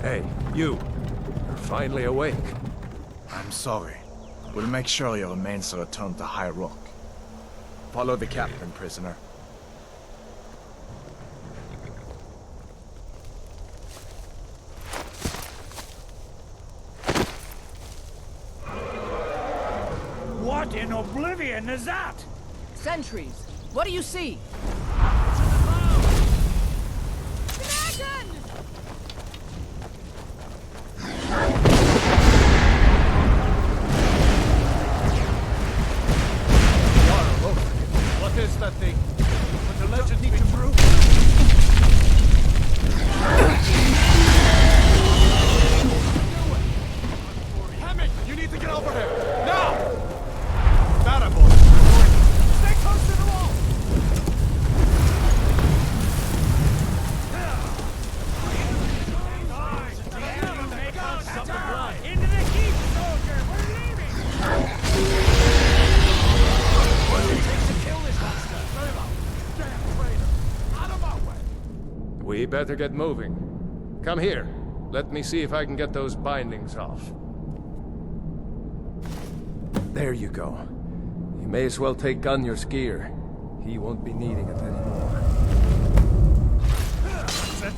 Hey, you. You're finally awake. I'm sorry. We'll make sure your remains are returned to High Rock. Follow the captain, prisoner. What in oblivion is that? Sentries! What do you see? Dragon! What is that thing? But the legend need to prove. Hammock, you need to get over here! Now! That boy! Stay close to the wall! Into the keep, soldier! We're leaving! What it takes to kill this monster? Damn traitor! Out of my way! We better get moving. Come here. Let me see if I can get those bindings off. There you go. You may as well take Gunnar's gear. He won't be needing it anymore. That's it.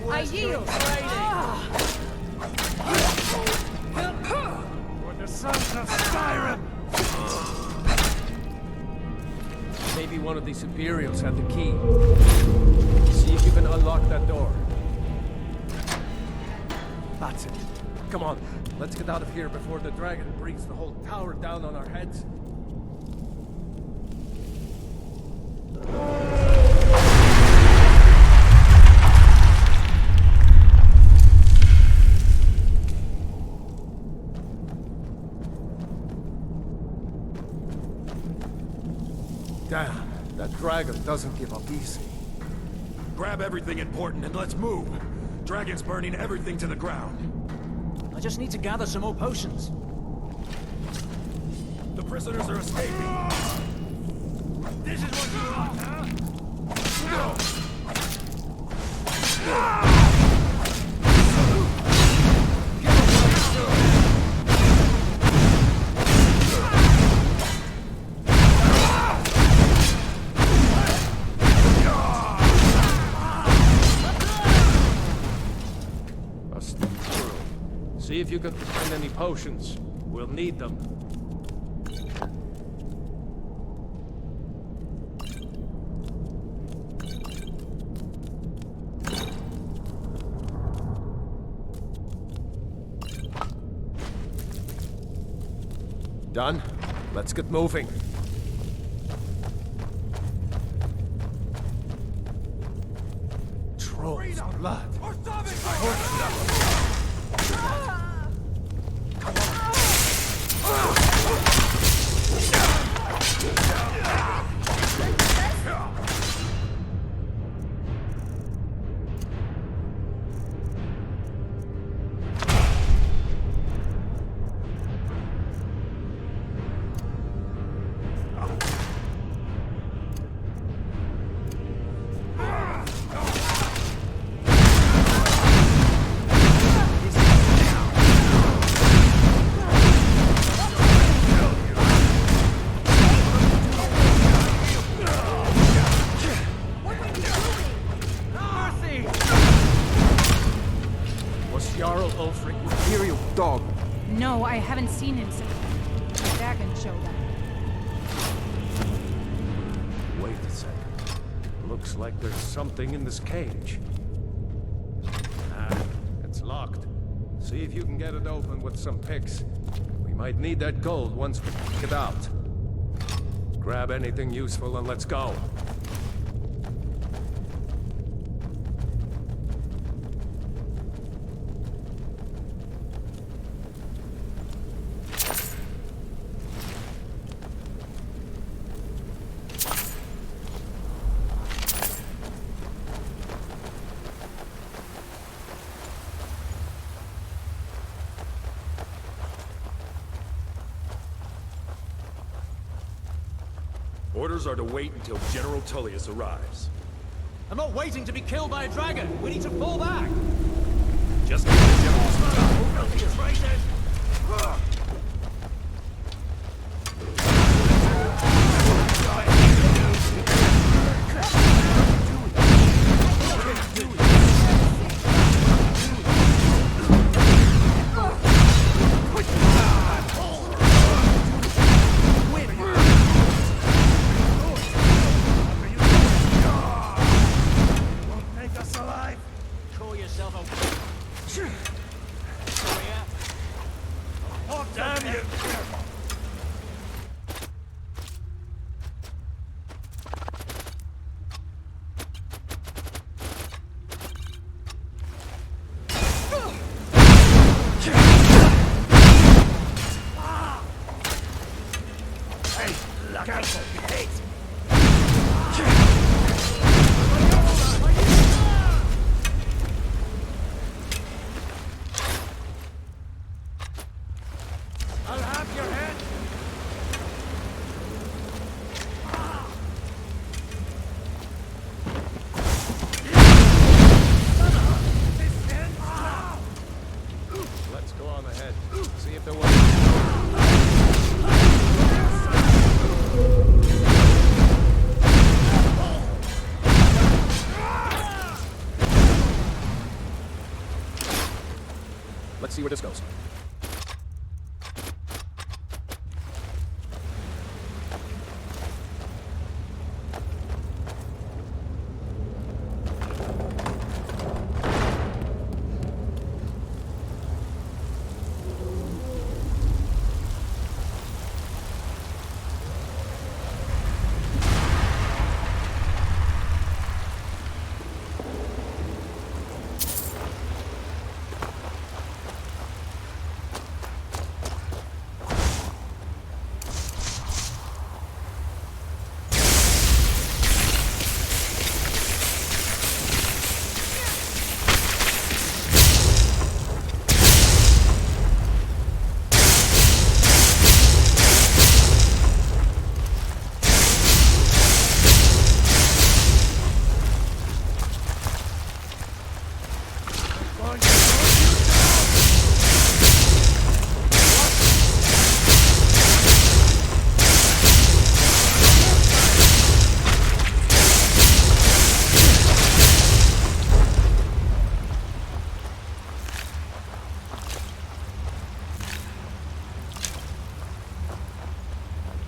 I yield! For the sons of Skyrim! Maybe one of these Imperials had the key. See if you can unlock that door. That's it. Come on, let's get out of here before the dragon brings the whole tower down on our heads. Damn, that dragon doesn't give up easy. Grab everything important and let's move. Dragon's burning everything to the ground. I just need to gather some more potions. The prisoners are escaping. This is what you want, huh? See if you can find any potions. We'll need them. Done? Let's get moving. Troll's blood. No, I haven't seen him since the dragon showed up. Wait a second. Looks like there's something in this cage. Ah, it's locked. See if you can get it open with some picks. We might need that gold once we pick it out. Grab anything useful and let's go. Orders are to wait until General Tullius arrives. I'm not waiting to be killed by a dragon. We need to fall back. Just give the General some time. Let's see where this goes.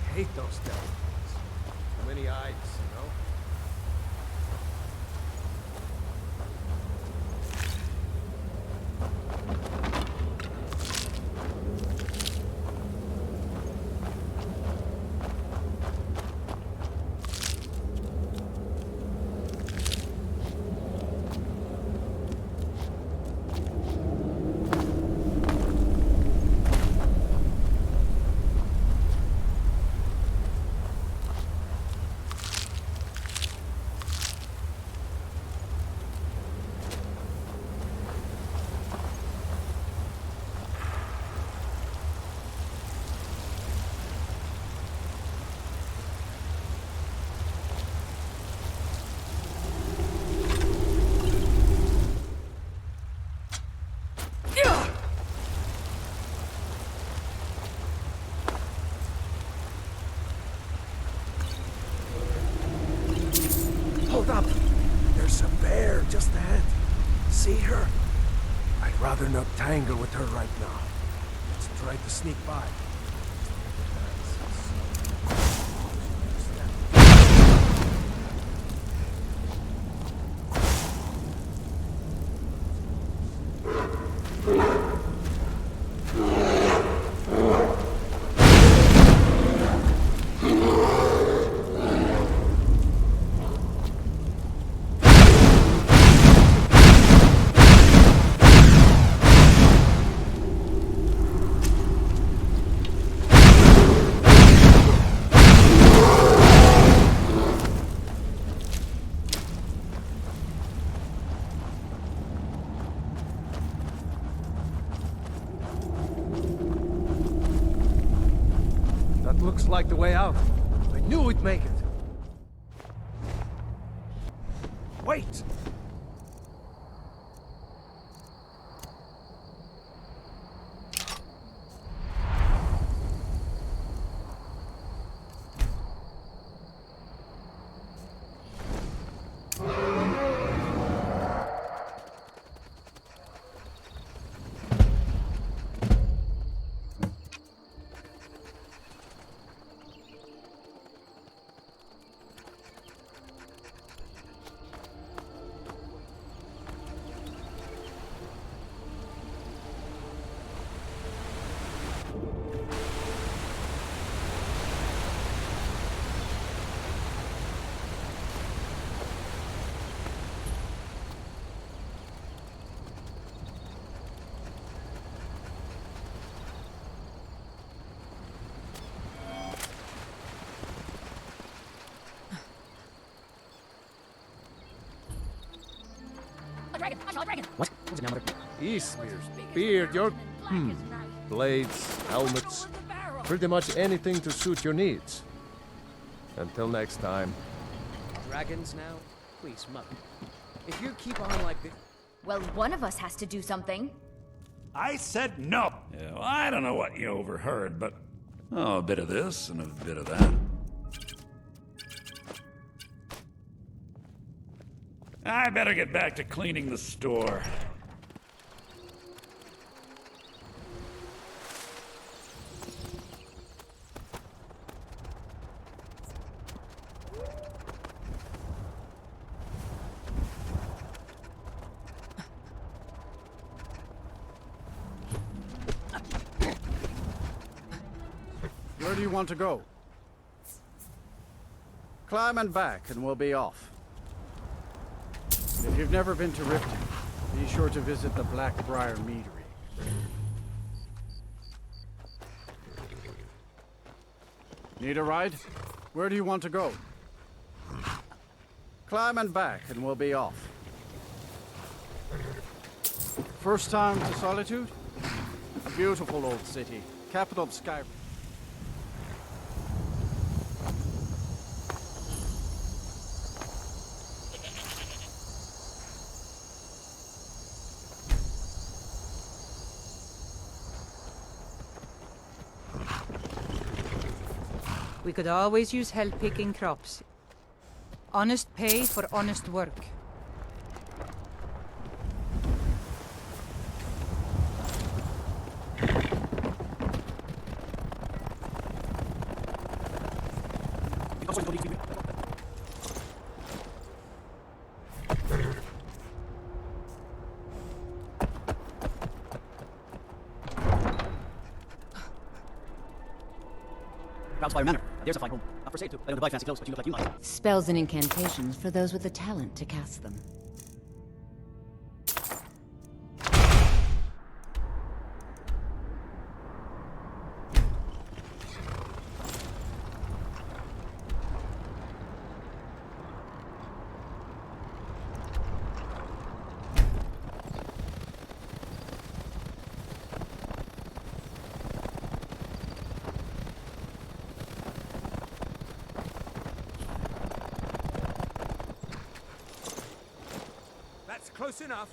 I hate those things. So many eyes, you know? Hold up! There's a bear just ahead. See her? I'd rather not tangle with her right now. Let's try to sneak by. Looks like the way out. I knew we'd make it. Wait! What? What's it now, Mother? Eastmir's beard, your blades, helmets, pretty much anything to suit your needs. Until next time. Dragons now? Please, Mother. If you keep on like this... Well, one of us has to do something. I said no! Yeah, well, I don't know what you overheard, but... Oh, a bit of this and a bit of that. I better get back to cleaning the store. Where do you want to go? Climb and back, and we'll be off. If you've never been to Riften, be sure to visit the Blackbriar Meadery. Need a ride? Where do you want to go? Climb and back, and we'll be off. First time to Solitude? A beautiful old city, capital of Skyrim. We could always use help picking crops. Honest pay for honest work. Karthspire Manor. There's a fine home. Not for sale, too. I don't buy fancy clothes, but you look like you might. Spells and incantations for those with the talent to cast them. Close enough.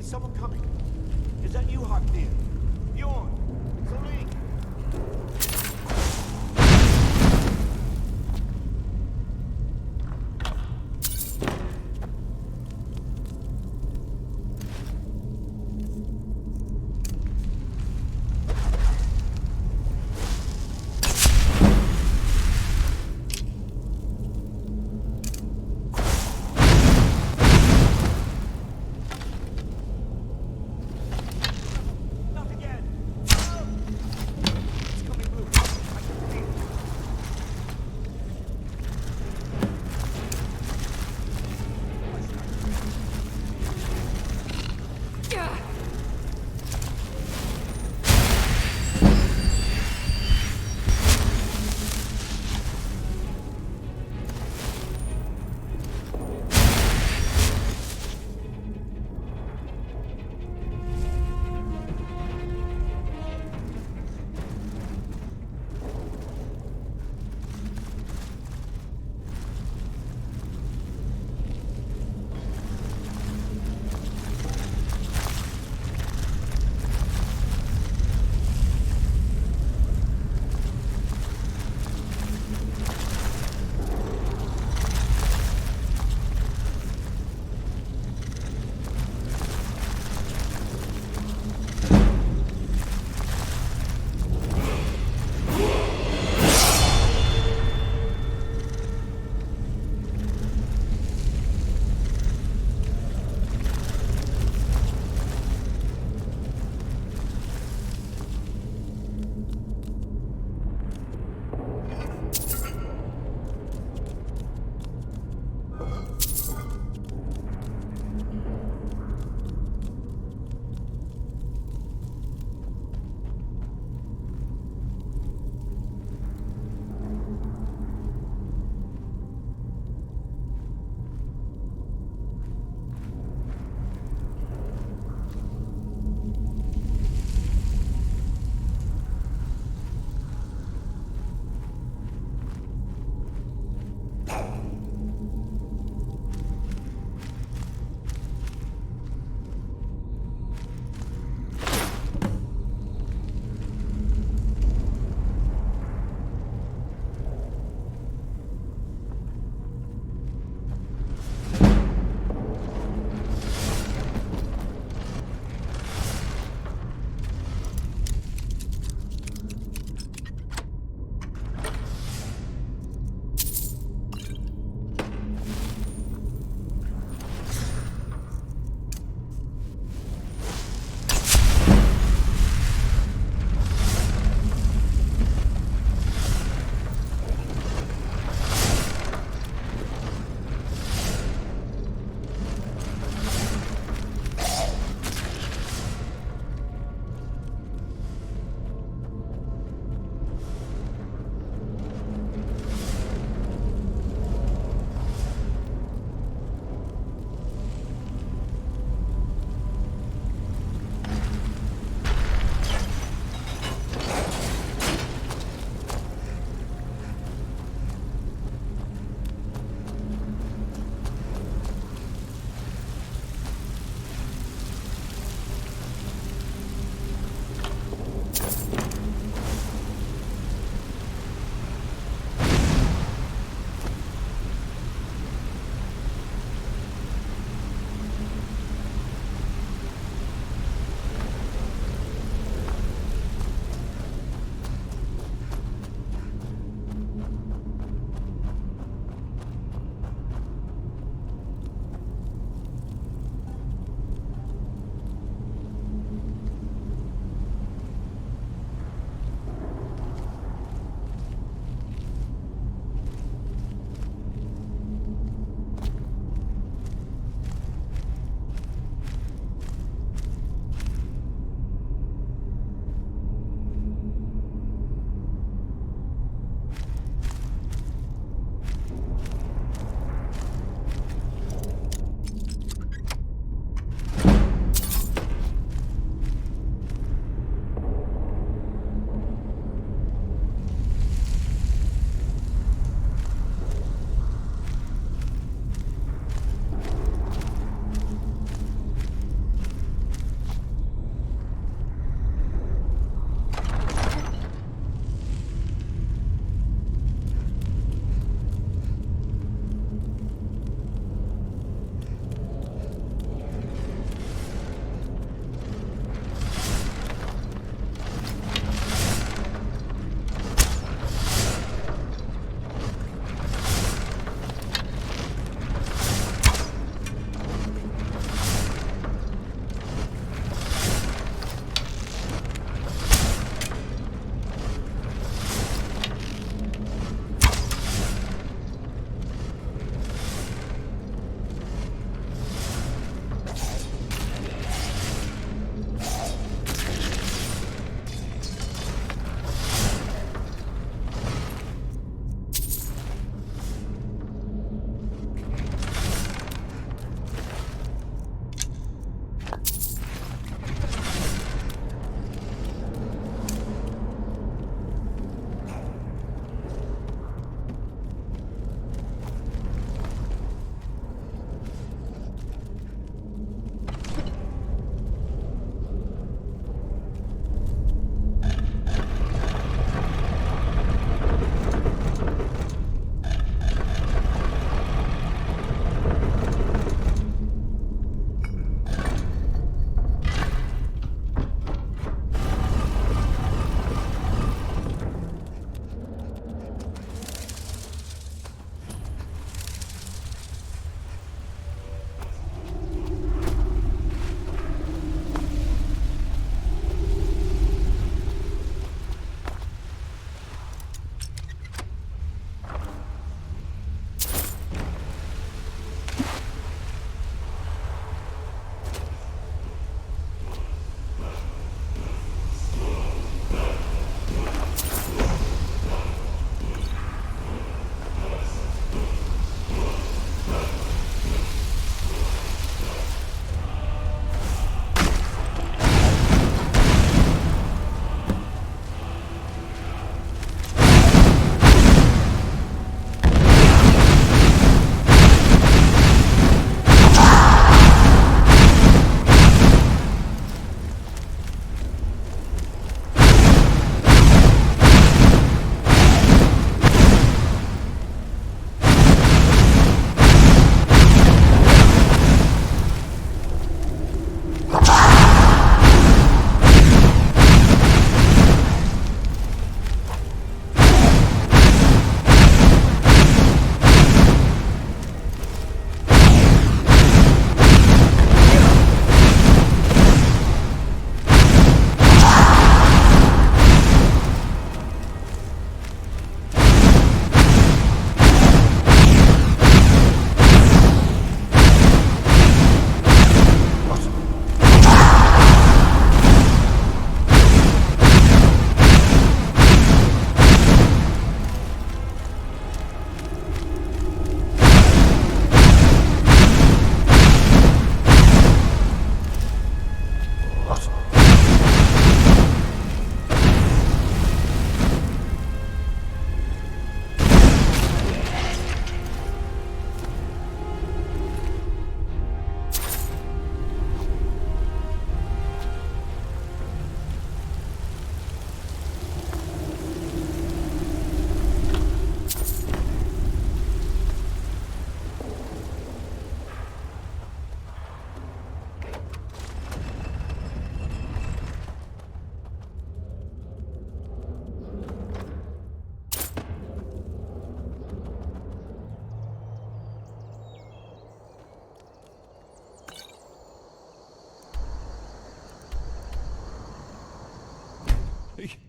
someone coming. Is that you, Hrothgar? Bjorn? Bleak?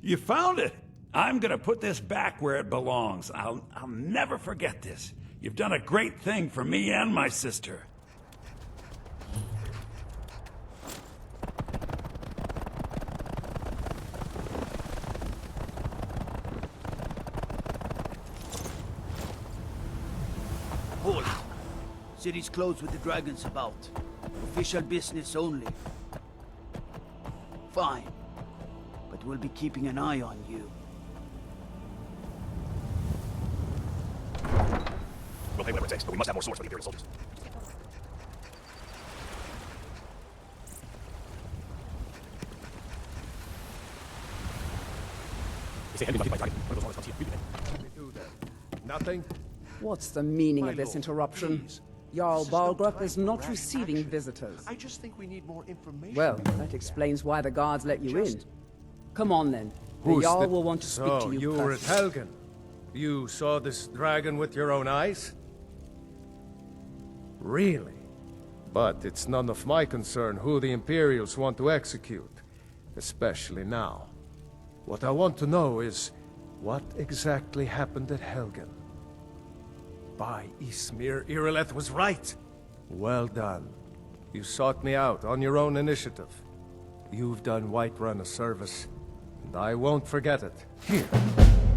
You found it! I'm gonna put this back where it belongs. I'll never forget this. You've done a great thing for me and my sister. Hold. City's closed with the dragons about. Official business only. Fine. But we'll be keeping an eye on you. We'll pay whatever it takes, but we must have more swords for the Imperial soldiers. Nothing? What's the meaning My of this lord, interruption? please. Jarl This is no Balgrup time is for not rash receiving action. visitors. I just think we need more information. Well, that explains why the guards let you in. Come on then. The Who's Jarl the- will want to speak to you you were at personally. Helgen. You saw this dragon with your own eyes? Really? But it's none of my concern who the Imperials want to execute, especially now. What I want to know is, what exactly happened at Helgen? By Ysmir, Irileth was right! Well done. You sought me out on your own initiative. You've done Whiterun a service, and I won't forget it. Here,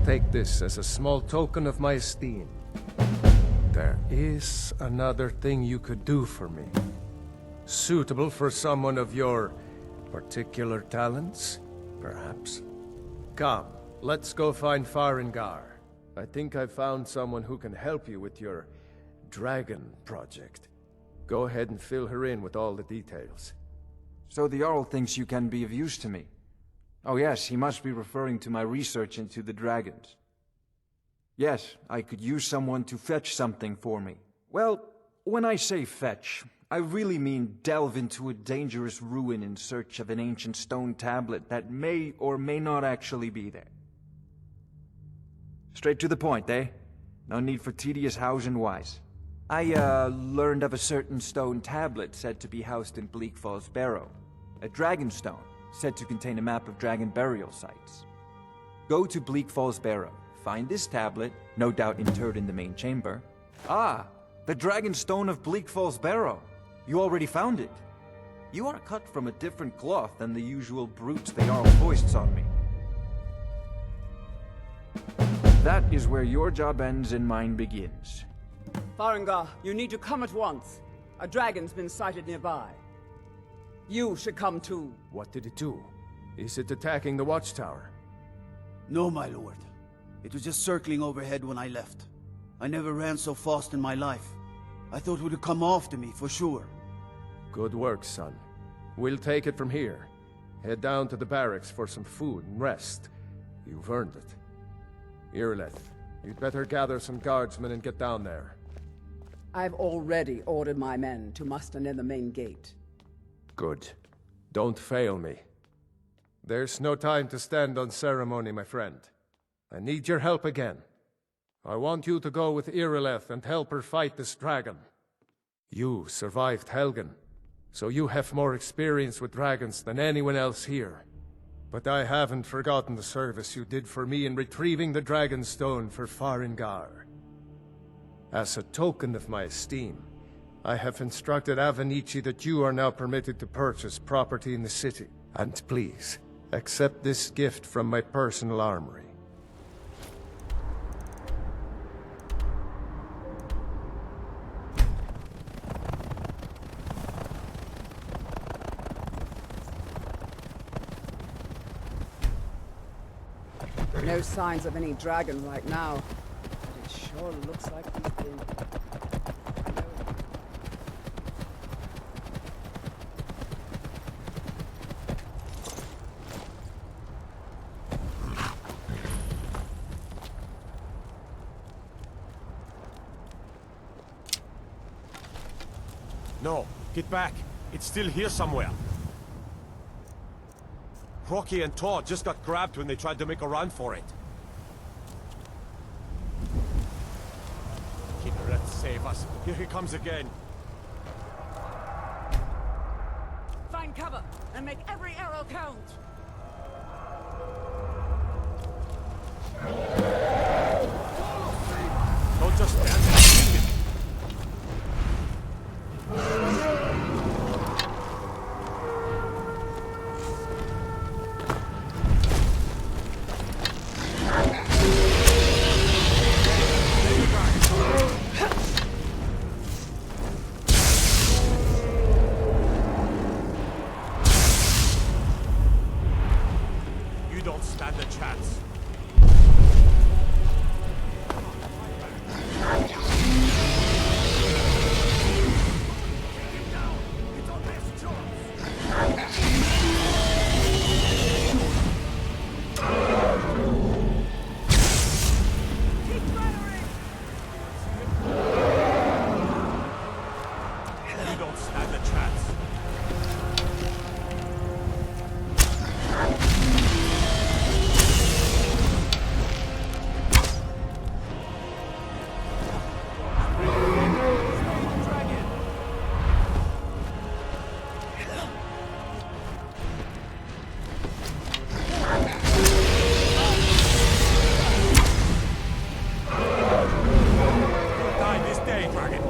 take this as a small token of my esteem. There is another thing you could do for me. Suitable for someone of your particular talents, perhaps? Come, let's go find Farengar. I think I found someone who can help you with your dragon project. Go ahead and fill her in with all the details. So the Jarl thinks you can be of use to me. Oh yes, he must be referring to my research into the dragons. Yes, I could use someone to fetch something for me. Well, when I say fetch, I really mean delve into a dangerous ruin in search of an ancient stone tablet that may or may not actually be there. Straight to the point, eh? No need for tedious hows and whys. I, learned of a certain stone tablet said to be housed in Bleak Falls Barrow. A dragon stone, said to contain a map of dragon burial sites. Go to Bleak Falls Barrow, find this tablet, no doubt interred in the main chamber. Ah, the dragon stone of Bleak Falls Barrow. You already found it. You are cut from a different cloth than the usual brutes the Jarl foists on me. That is where your job ends and mine begins. Farengar, you need to come at once. A dragon's been sighted nearby. You should come too. What did it do? Is it attacking the Watchtower? No, my lord. It was just circling overhead when I left. I never ran so fast in my life. I thought it would come after me, for sure. Good work, son. We'll take it from here. Head down to the barracks for some food and rest. You've earned it. Irileth, you'd better gather some guardsmen and get down there. I've already ordered my men to muster near the main gate. Good. Don't fail me. There's no time to stand on ceremony, my friend. I need your help again. I want you to go with Irileth and help her fight this dragon. You survived Helgen, so you have more experience with dragons than anyone else here. But I haven't forgotten the service you did for me in retrieving the Dragon Stone for Farengar. As a token of my esteem, I have instructed Avenici that you are now permitted to purchase property in the city. And please, accept this gift from my personal armory. No signs of any dragon right now, but it sure looks like he's been... No, get back. It's still here somewhere. Rocky and Todd just got grabbed when they tried to make a run for it. Kinneret, save us. Here he comes again. Find cover and make every arrow count! Don't just stand there. Shoot it. You don't stand a chance. You don't stand a chance. Die this day, dragon.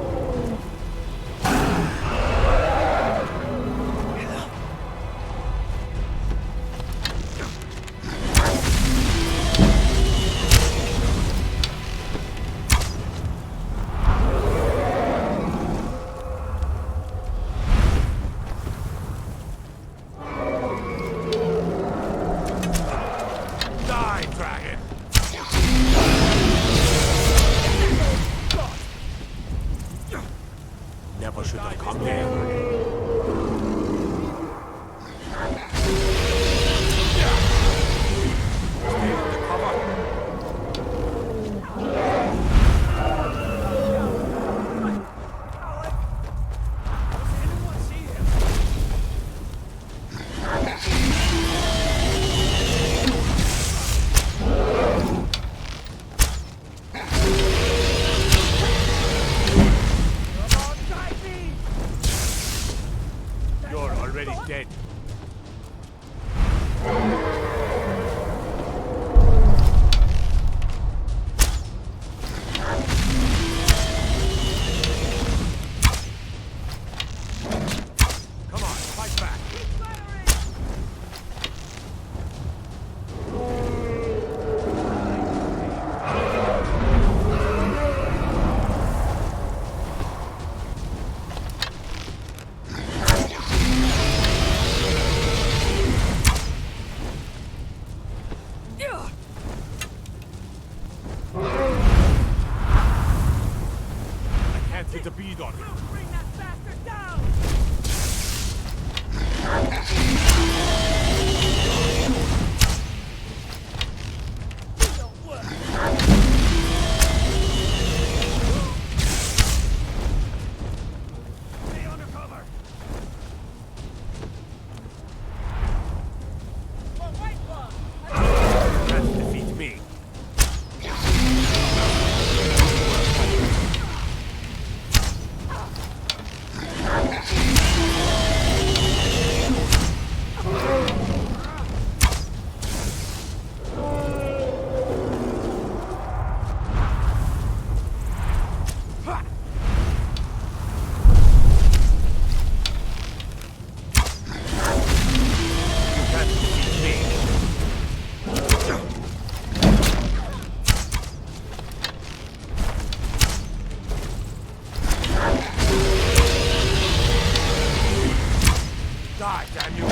Die, dragon. Never should have come here. Stay under cover. You're already dead. Come on, fight back. I can't get a bead on him. Bring that bastard down! Stay under cover. Can't defeat me. You can't defeat me. Die, damn you!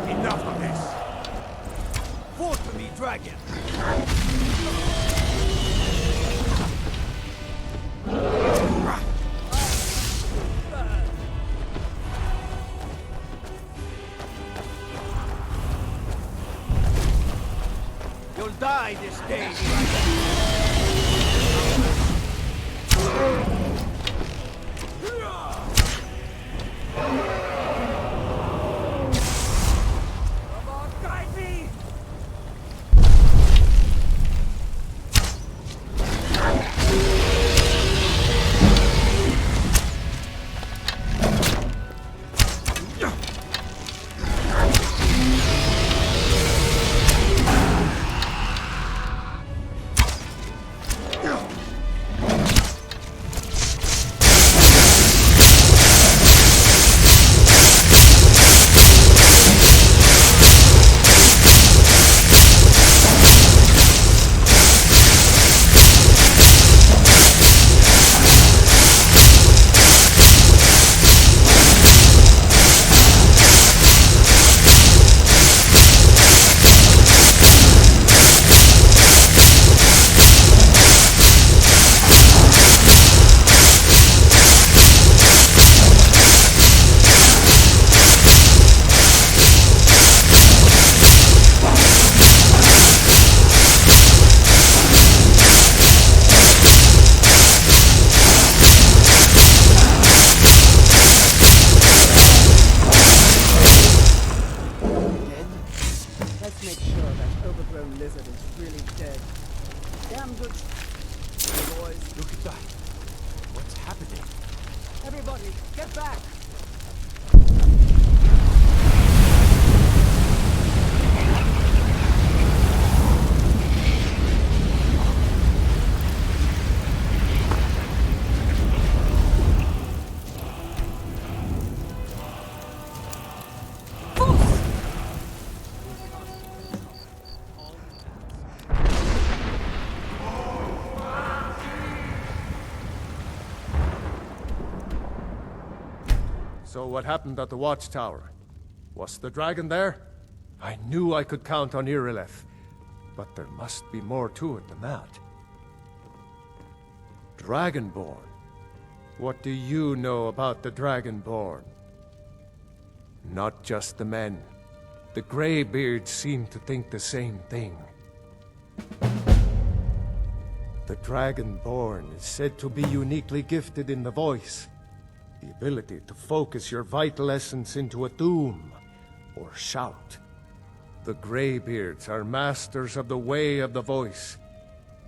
Enough of this! Fall to me, dragon! You'll die this day, dragon! So what happened at the Watchtower? Was the dragon there? I knew I could count on Irileth, but there must be more to it than that. Dragonborn? What do you know about the Dragonborn? Not just the men. The Greybeards seem to think the same thing. The Dragonborn is said to be uniquely gifted in the voice. The ability to focus your vital essence into a doom, or shout. The Greybeards are masters of the way of the voice.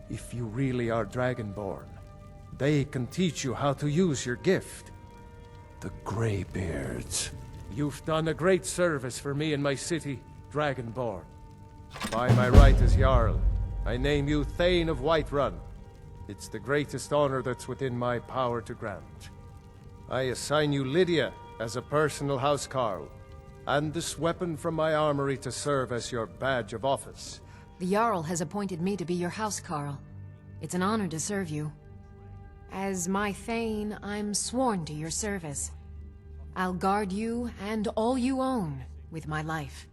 If you really are Dragonborn, they can teach you how to use your gift. The Greybeards. You've done a great service for me and my city, Dragonborn. By my right as Jarl, I name you Thane of Whiterun. It's the greatest honor that's within my power to grant. I assign you Lydia as a personal housecarl, and this weapon from my armory to serve as your badge of office. The Jarl has appointed me to be your housecarl. It's an honor to serve you. As my Thane, I'm sworn to your service. I'll guard you and all you own with my life.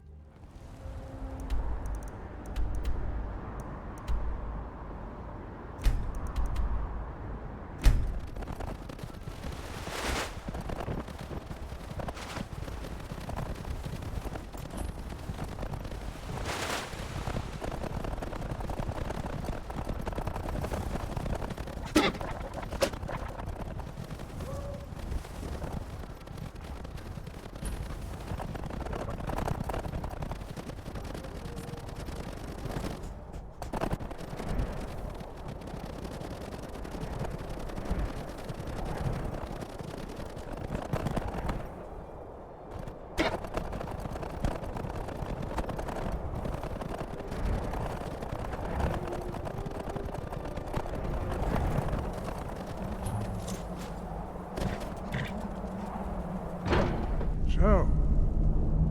So,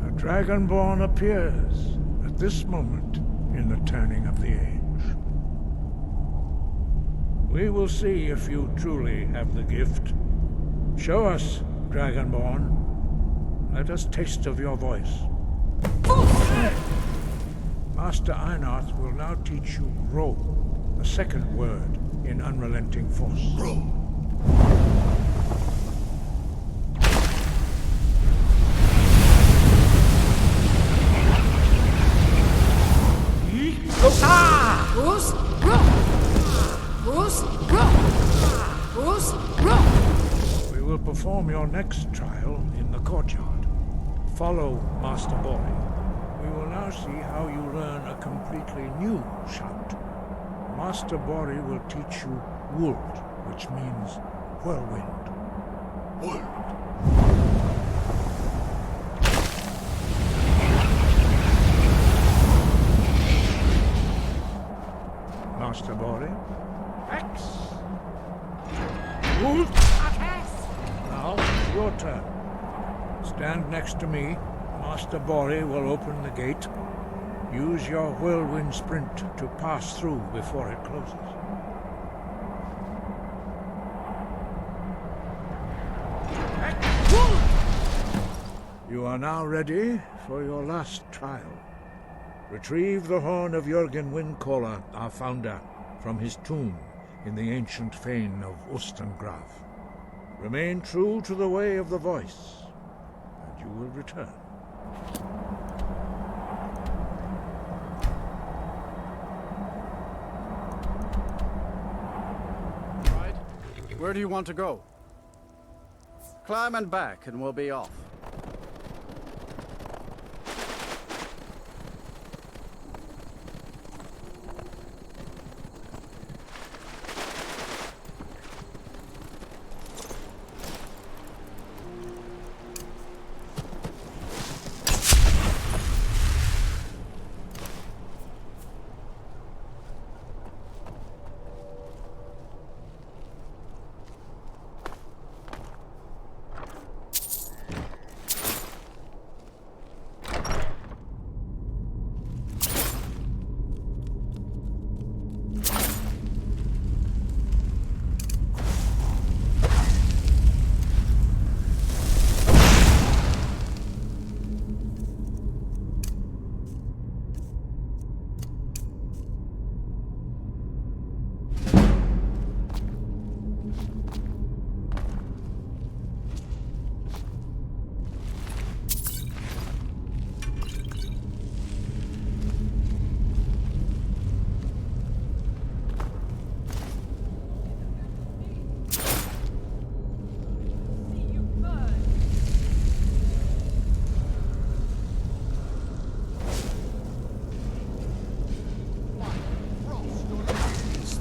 a Dragonborn appears at this moment in the turning of the age. We will see if you truly have the gift. Show us, Dragonborn. Let us taste of your voice. Master Einarth will now teach you Ro, the second word in Unrelenting Force. Ro. Fus Ro perform your next trial in the courtyard. Follow Master Bori. We will now see how you learn a completely new shout. Master Bori will teach you Wuld, which means whirlwind. Wuld. Master Bori. X. Wuld. Now, it's your turn. Stand next to me. Master Bori will open the gate. Use your Whirlwind Sprint to pass through before it closes. You are now ready for your last trial. Retrieve the horn of Jürgen Windcaller, our founder, from his tomb in the ancient fane of Ustengrav. Remain true to the way of the voice, and you will return. Right. Where do you want to go? Climb and back, and we'll be off.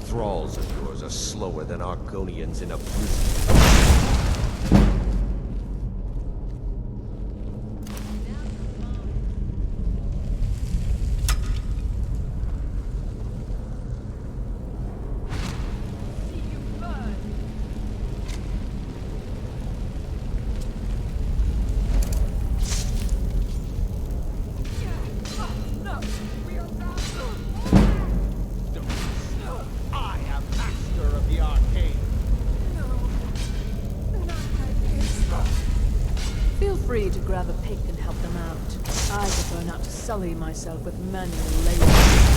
Thralls of yours are slower than Argonians in a prison. Free to grab a pick and help them out. I prefer not to sully myself with manual labor.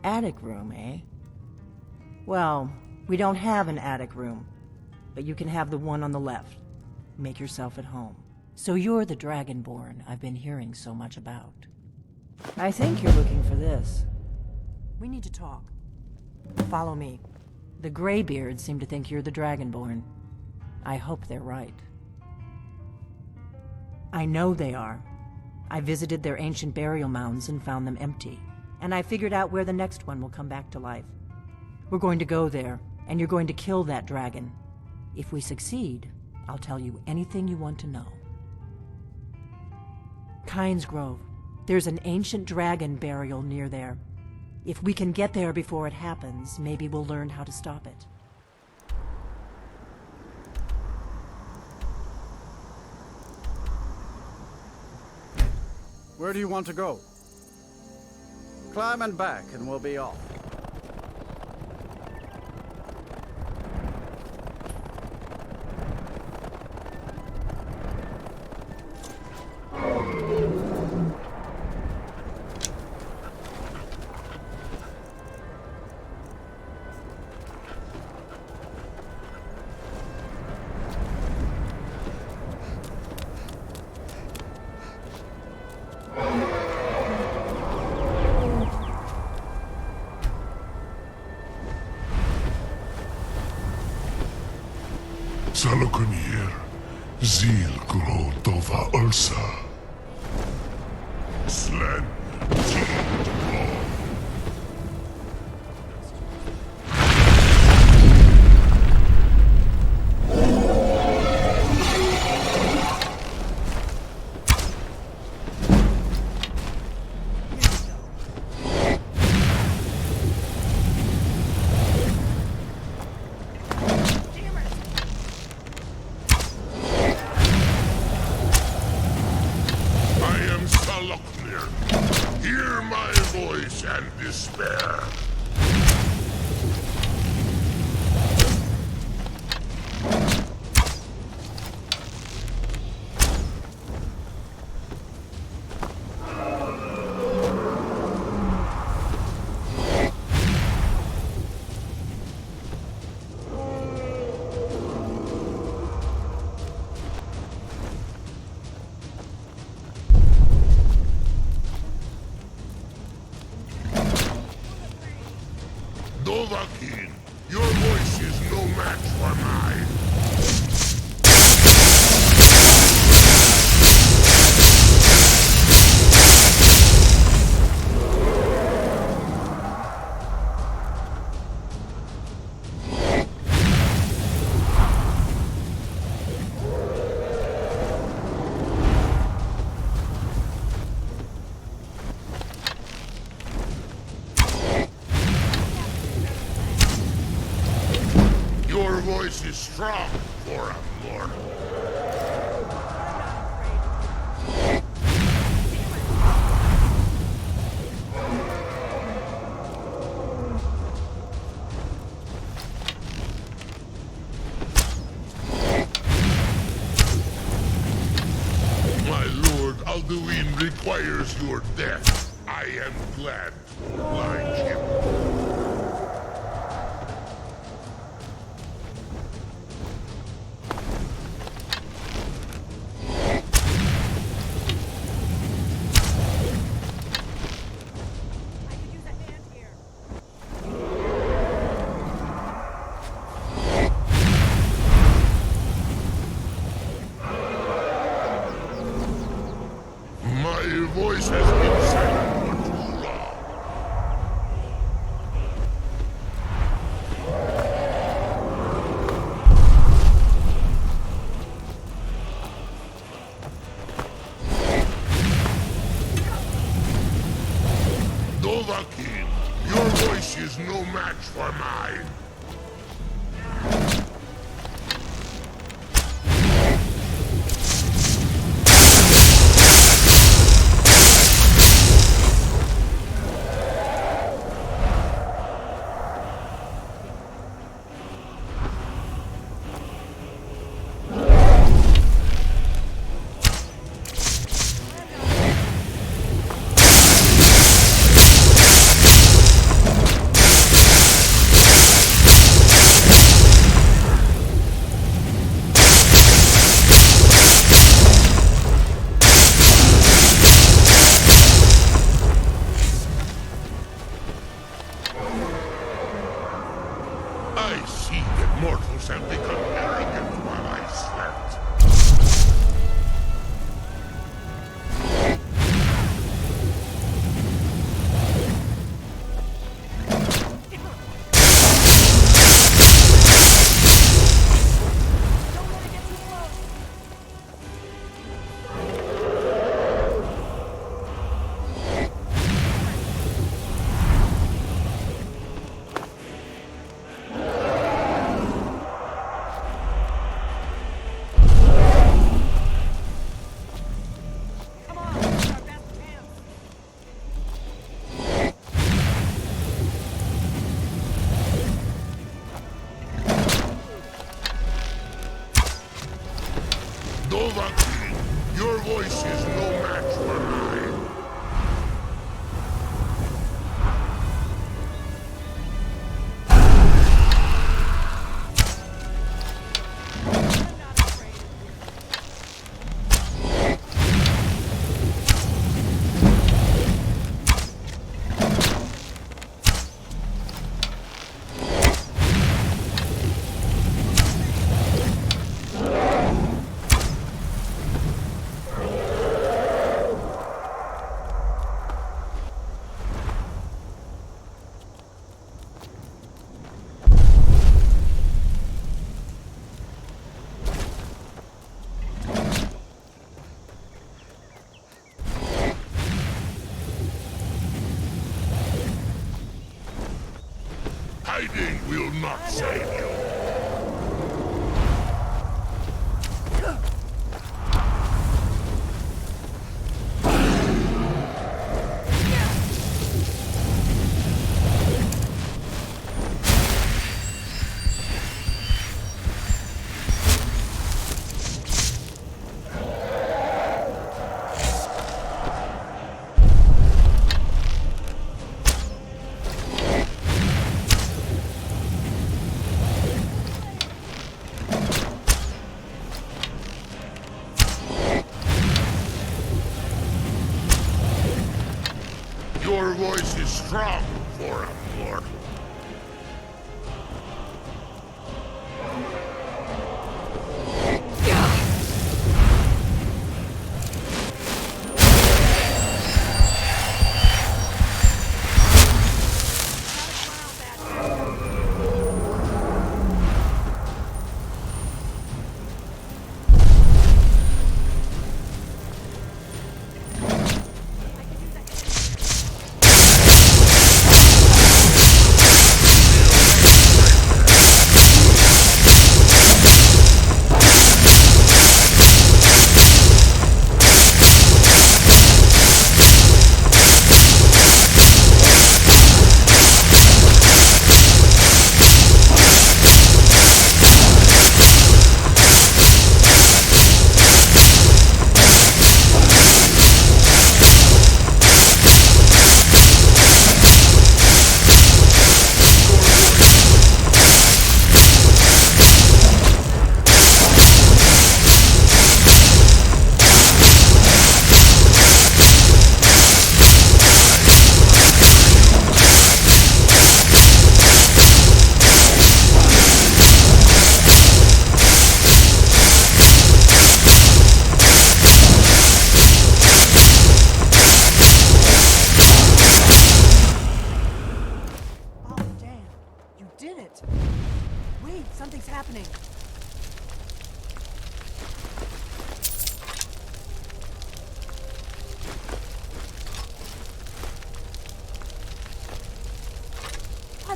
Attic room, eh? Well, we don't have an attic room, but you can have the one on the left. Make yourself at home. So you're the Dragonborn I've been hearing so much about. I think you're looking for this. We need to talk. Follow me. The Greybeards seem to think you're the Dragonborn. I hope they're right. I know they are. I visited their ancient burial mounds and found them empty. And I figured out where the next one will come back to life. We're going to go there, and you're going to kill that dragon. If we succeed, I'll tell you anything you want to know. Kynesgrove. There's an ancient dragon burial near there. If we can get there before it happens, maybe we'll learn how to stop it. Where do you want to go? Climb and back, and we'll be off. Sahloknir, Zil Gro Dova Ursa. Slen, hear my voice and despair. Dovahkiin, your voice is no match for mine. Your voice is strong for a mortal. My lord Alduin requires your death. I am glad to oblige him. My voice has been silent for too long. Dovahkiin, your voice is no match for mine. Hiding will not save you. Your voice is strong for a mortal.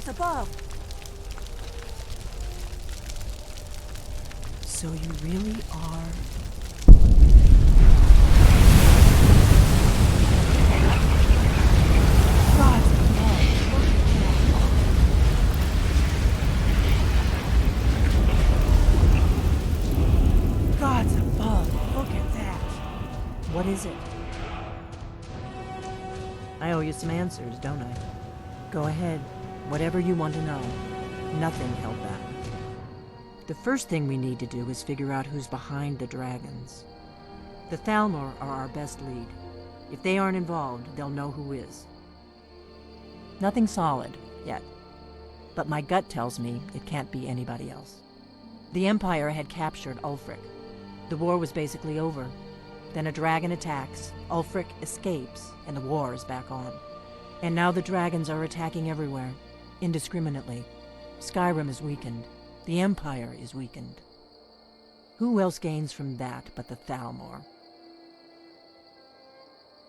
Above. So you really are... God's above. God's above. Look at that. What is it? I owe you some answers, don't I? Go ahead. Whatever you want to know. Nothing held back. The first thing we need to do is figure out who's behind the dragons. The Thalmor are our best lead. If they aren't involved, they'll know who is. Nothing solid, yet. But my gut tells me it can't be anybody else. The Empire had captured Ulfric. The war was basically over. Then a dragon attacks, Ulfric escapes, and the war is back on. And now the dragons are attacking everywhere. Indiscriminately. Skyrim is weakened. The Empire is weakened. Who else gains from that but the Thalmor?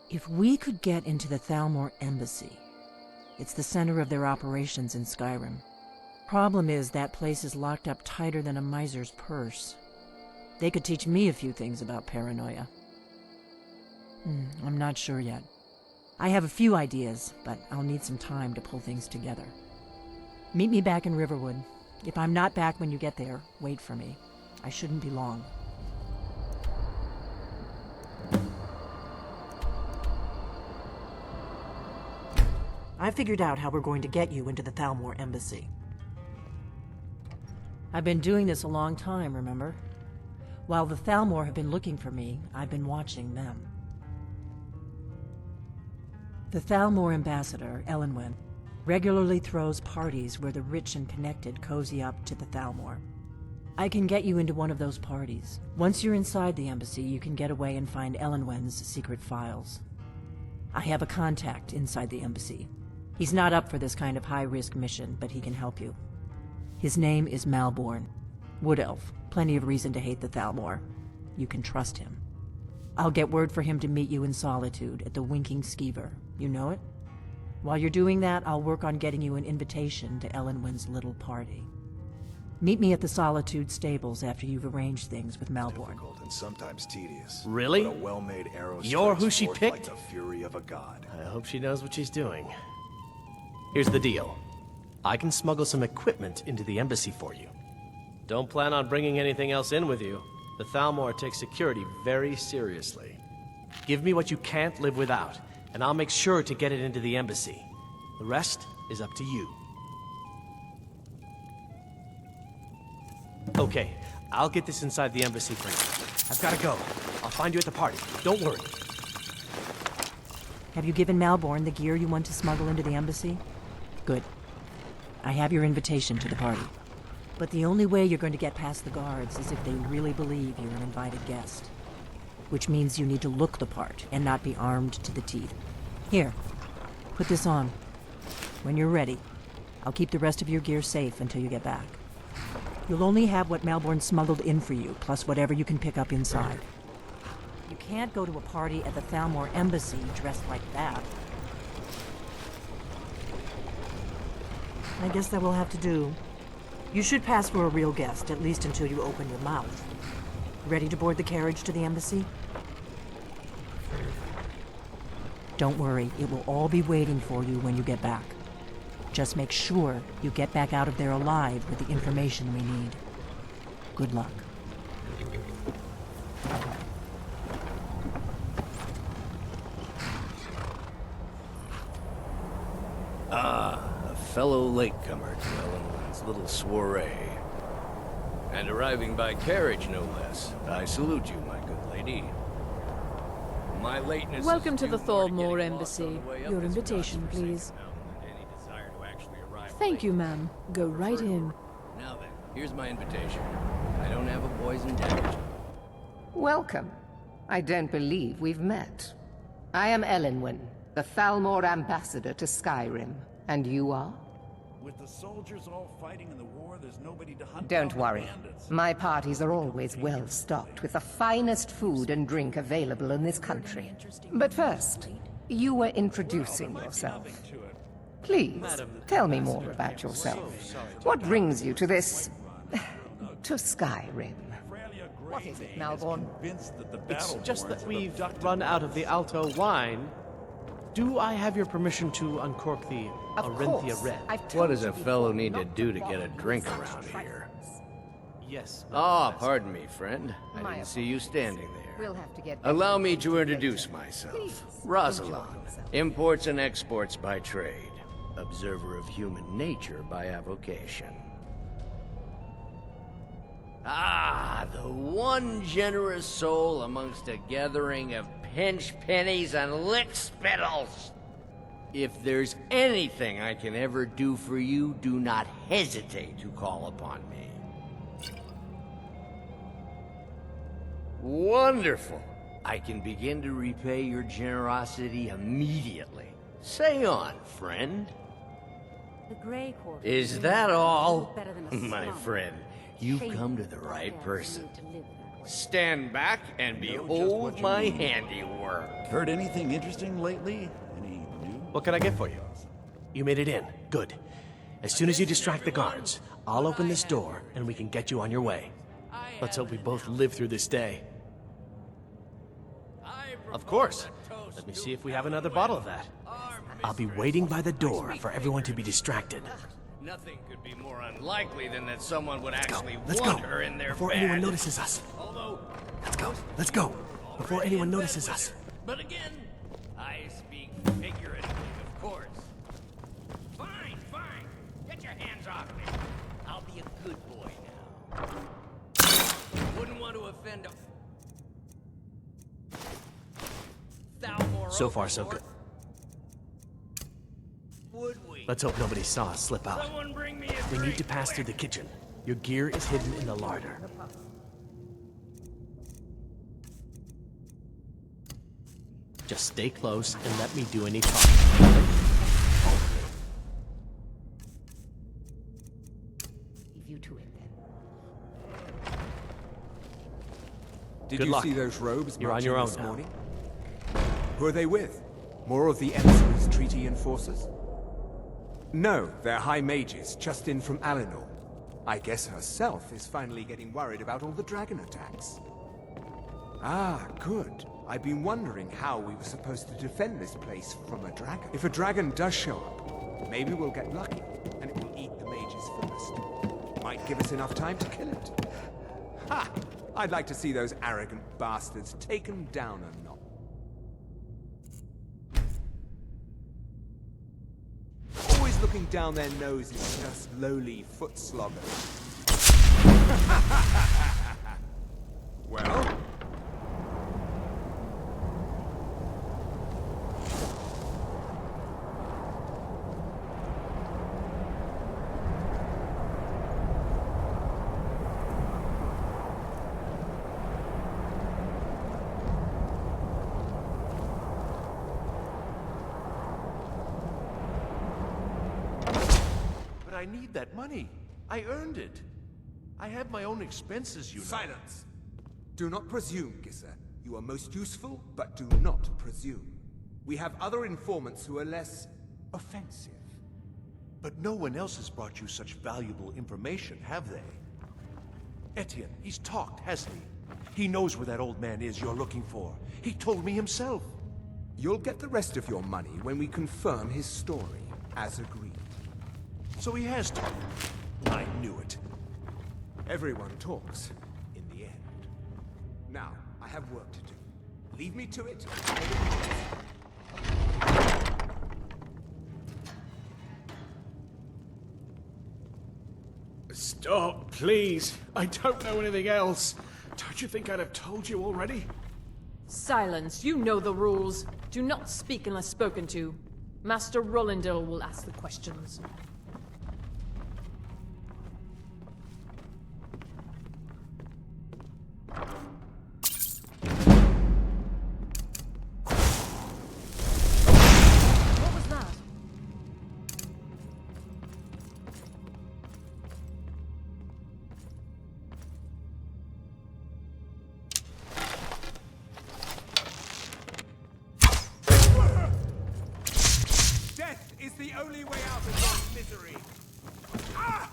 If we could get into the Thalmor Embassy, it's the center of their operations in Skyrim. Problem is, that place is locked up tighter than a miser's purse. They could teach me a few things about paranoia. I'm not sure yet. I have a few ideas, but I'll need some time to pull things together. Meet me back in Riverwood. If I'm not back when you get there, wait for me. I shouldn't be long. I figured out how we're going to get you into the Thalmor Embassy. I've been doing this a long time, remember? While the Thalmor have been looking for me, I've been watching them. The Thalmor ambassador, Elenwen, regularly throws parties where the rich and connected cozy up to the Thalmor. I can get you into one of those parties. Once you're inside the embassy, you can get away and find Elenwen's secret files. I have a contact inside the embassy. He's not up for this kind of high-risk mission, but he can help you. His name is Malborn. Wood Elf. Plenty of reason to hate the Thalmor. You can trust him. I'll get word for him to meet you in Solitude at the Winking Skeever. You know it? While you're doing that, I'll work on getting you an invitation to Elenwen's little party. Meet me at the Solitude stables after you've arranged things with Malborn. Difficult and sometimes tedious. Really? But a well-made arrow You're strikes who she forth picked? like the fury of a god. I hope she knows what she's doing. Here's the deal. I can smuggle some equipment into the embassy for you. Don't plan on bringing anything else in with you. The Thalmor takes security very seriously. Give me what you can't live without, and I'll make sure to get it into the embassy. The rest is up to you. Okay, I'll get this inside the embassy for you. I've gotta go. I'll find you at the party. Don't worry. Have you given Malborn the gear you want to smuggle into the embassy? Good. I have your invitation to the party. But the only way you're going to get past the guards is if they really believe you're an invited guest. Which means you need to look the part and not be armed to the teeth. Here, put this on. When you're ready, I'll keep the rest of your gear safe until you get back. You'll only have what Malborn smuggled in for you, plus whatever you can pick up inside. You can't go to a party at the Thalmor Embassy dressed like that. I guess that will have to do. You should pass for a real guest, at least until you open your mouth. Ready to board the carriage to the embassy? Don't worry, it will all be waiting for you when you get back. Just make sure you get back out of there alive with the information we need. Good luck. A fellow latecomer to Elenwen's little soiree. And arriving by carriage, no less. I salute you, my good lady. My lateness is Welcome to the due more to Thalmor getting lost on Embassy. the way up Your this invitation, godforsaken please. mountain than any desire to actually arrive Thank you, late. ma'am. Go right in. Now then, here's my invitation. I don't have a poison dagger. Welcome. I don't believe we've met. I am Elenwen, the Thalmor ambassador to Skyrim. And you are? With the soldiers all fighting in the war, there's nobody to hunt Don't down the worry. bandits. My parties are always well stocked with the finest food and drink available in this country. But first, you were introducing yourself. Please, tell me more about yourself. What brings you to this... to Skyrim? What is it, Malborn? It's just that we've run out of the Alto wine. Do I have your permission to uncork the Arinthia Red? What does a fellow need to do to get a drink around here? Yes. Pardon me, friend. I didn't see you standing there. We'll have to get... Allow me to introduce myself. Rosalind, imports and exports by trade. Observer of human nature by avocation. The one generous soul amongst a gathering of pinch pennies and lick spittles. If there's anything I can ever do for you, do not hesitate to call upon me. Wonderful. I can begin to repay your generosity immediately. Say on, friend. The Grey Quarter Is that all? better than a My slum. friend, you've come to the right person. Stand back and behold my handiwork. Heard anything interesting lately? Any news? What can I get for you? You made it in. Good. As soon as you distract the guards, I'll open this door and we can get you on your way. Let's hope we both live through this day. Of course. Let me see if we have another bottle of that. I'll be waiting by the door for everyone to be distracted. Nothing could be more unlikely than that someone would Let's want go. her in their Before bed. anyone notices us. Let's go. Before anyone notices us. But again, I speak figuratively, of course. Fine. Get your hands off me. I'll be a good boy now. Wouldn't want to offend a... Thalmor So far, so good. Would we? Let's hope nobody saw us slip out. Someone bring me a We need drink, to pass through the kitchen. Your gear is hidden in the larder. Just stay close and let me do any talking. Leave you to it then. Did Good you luck. see those robes You're on marching your own this now. morning? Who are they with? More of the emissaries' treaty enforcers? No, they're high mages, just in from Alinor. I guess herself is finally getting worried about all the dragon attacks. Ah, good. I've been wondering how we were supposed to defend this place from a dragon. If a dragon does show up, maybe we'll get lucky, and it will eat the mages first. Might give us enough time to kill it. Ha! I'd like to see those arrogant bastards taken down a notch. Always looking down their noses at us lowly foot sloggers. Well? I need that money. I earned it. I have my own expenses, you know. Silence! Do not presume, Gisser. You are most useful, but do not presume. We have other informants who are less offensive. But no one else has brought you such valuable information, have they? Etienne, he's talked, hasn't he? He knows where that old man is you're looking for. He told me himself. You'll get the rest of your money when we confirm his story, as agreed. So he has talked. I knew it. Everyone talks, in the end. Now, I have work to do. Leave me to it. Stop, please. I don't know anything else. Don't you think I'd have told you already? Silence. You know the rules. Do not speak unless spoken to. Master Rollindil will ask the questions. Is the only way out of your misery. Ah!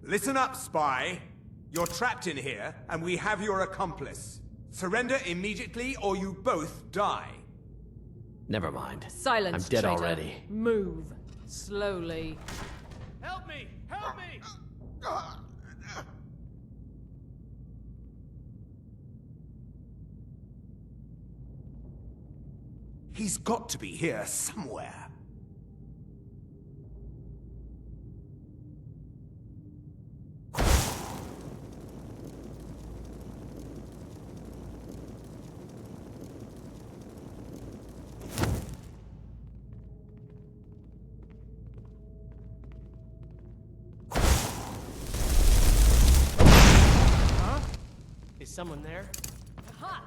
Listen up, spy. You're trapped in here, and we have your accomplice. Surrender immediately, or you both die. Never mind. Silence, I'm dead traitor. already. Move. Slowly. Help me! Help me! He's got to be here somewhere. someone there? Ha!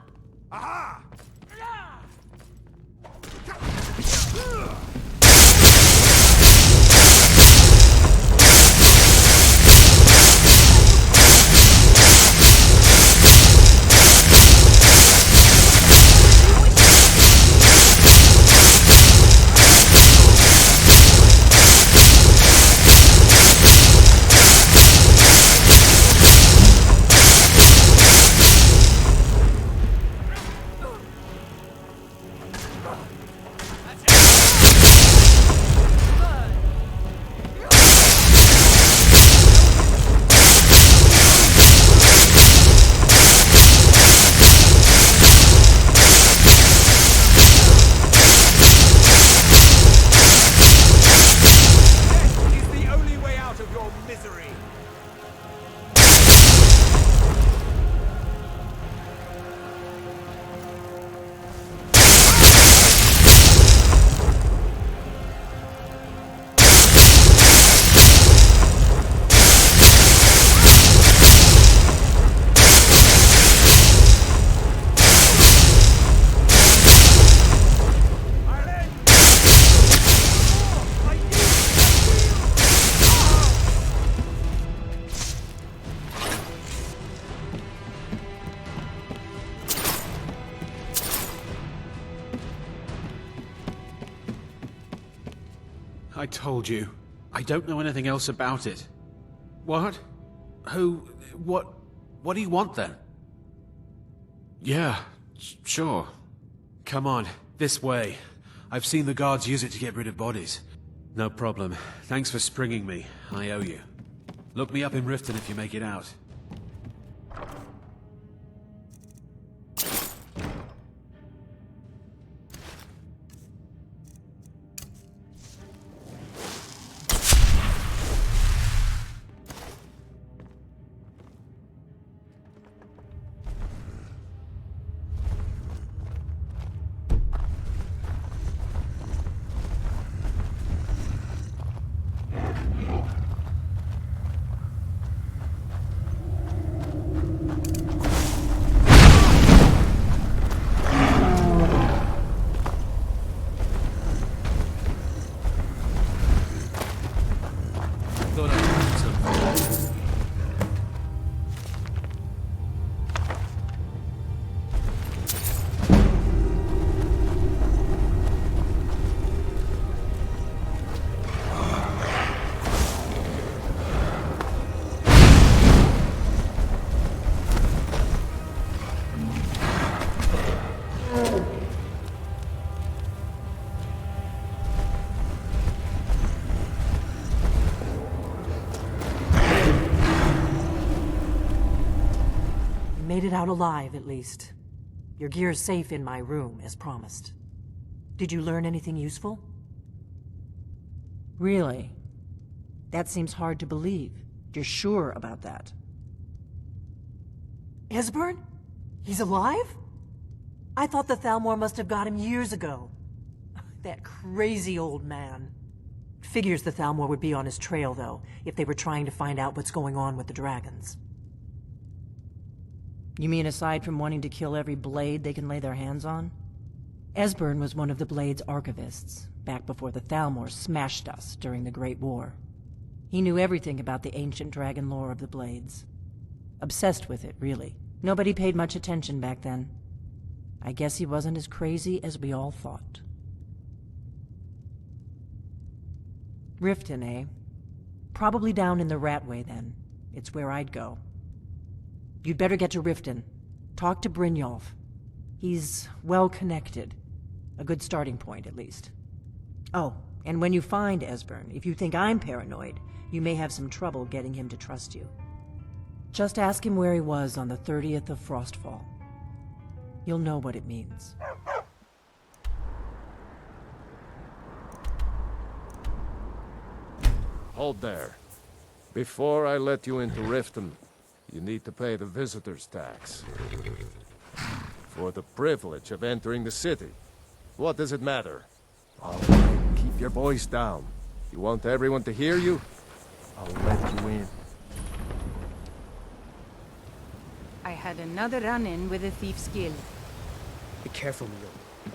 Aha! I told you. I don't know anything else about it. What? Who? What do you want then? Yeah, sure. Come on, this way. I've seen the guards use it to get rid of bodies. No problem. Thanks for springing me. I owe you. Look me up in Riften if you make it out. Made it out alive, at least. Your gear's safe in my room, as promised. Did you learn anything useful? Really? That seems hard to believe. You're sure about that? Esbern? He's alive? I thought the Thalmor must have got him years ago. That crazy old man. Figures the Thalmor would be on his trail, though, if they were trying to find out what's going on with the dragons. You mean aside from wanting to kill every blade they can lay their hands on? Esbern was one of the Blade's archivists, back before the Thalmor smashed us during the Great War. He knew everything about the ancient dragon lore of the Blades. Obsessed with it, really. Nobody paid much attention back then. I guess he wasn't as crazy as we all thought. Riften, eh? Probably down in the Ratway, then. It's where I'd go. You'd better get to Riften. Talk to Brynjolf. He's well-connected. A good starting point, at least. Oh, and when you find Esbern, if you think I'm paranoid, you may have some trouble getting him to trust you. Just ask him where he was on the 30th of Frostfall. You'll know what it means. Hold there. Before I let you into Riften, you need to pay the visitor's tax. For the privilege of entering the city. What does it matter? All right, keep your voice down. You want everyone to hear you? I'll let you in. I had another run-in with a thief's guild. Be careful, Neil.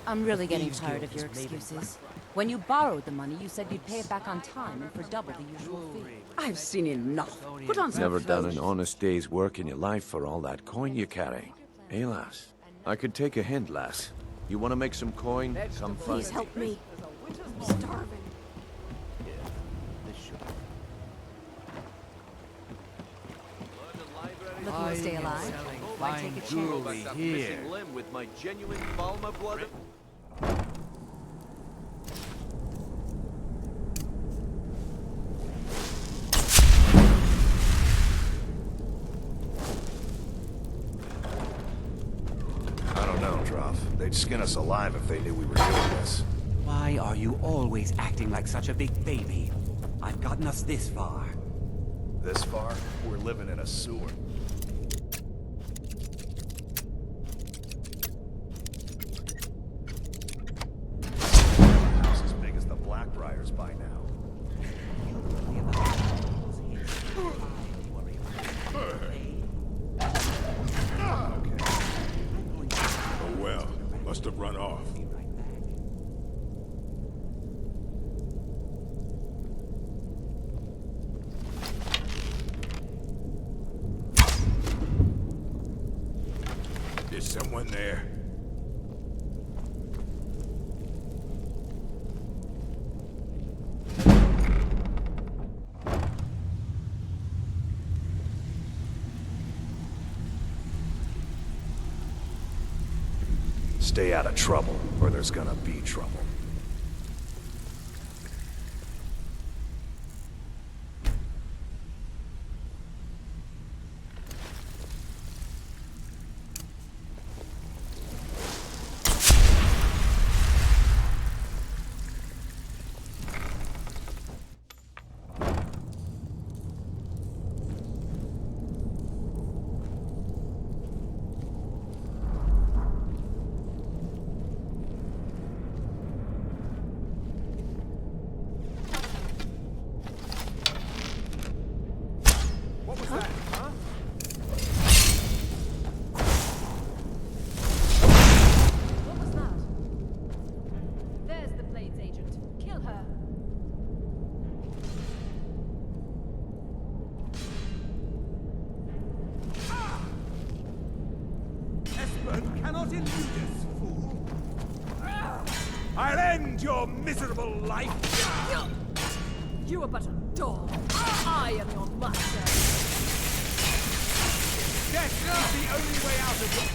I'm really The getting Thieves' tired Guild of your is made in excuses. When you borrowed the money, you said you'd pay it back on time and for double the usual fee. I've seen enough. Put on some Never done clothes. an honest day's work in your life for all that coin you carry. Eh, lass? I could take a hint, lass. You want to make some coin? Come find Please help me. I'm starving. Looking to stay alive? Why take a chance? Missing limb with my genuine Thalmor blood. I don't know, Droth. They'd skin us alive if they knew we were doing this. Why are you always acting like such a big baby? I've gotten us this far. This far? We're living in a sewer. House as big as the Blackbriars by now. Oh well, must have run off. Is someone there? Stay out of trouble, or there's gonna be trouble. Cannot elude us, fool. I'll end your miserable life. You are but a dog. I am your master. Death is the only way out of it.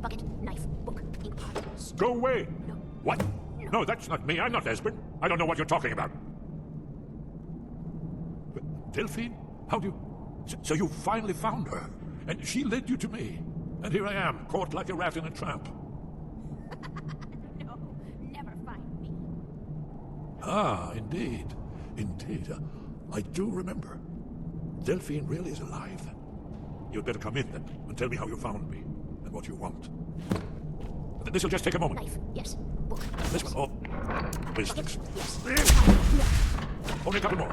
Bucket, knife, book, ink pot. Go away! No. What? No, that's not me. I'm not Esbern. I don't know what you're talking about. Delphine? How do you... So you finally found her, and she led you to me. And here I am, caught like a rat in a trap. No, never find me. Ah, indeed. Indeed. I do remember. Delphine really is alive, then. You'd better come in, then, and tell me how you found me, and what you want. This'll just take a moment. Knife, yes. Book. This one, oh. Business. Yes. Only a couple more.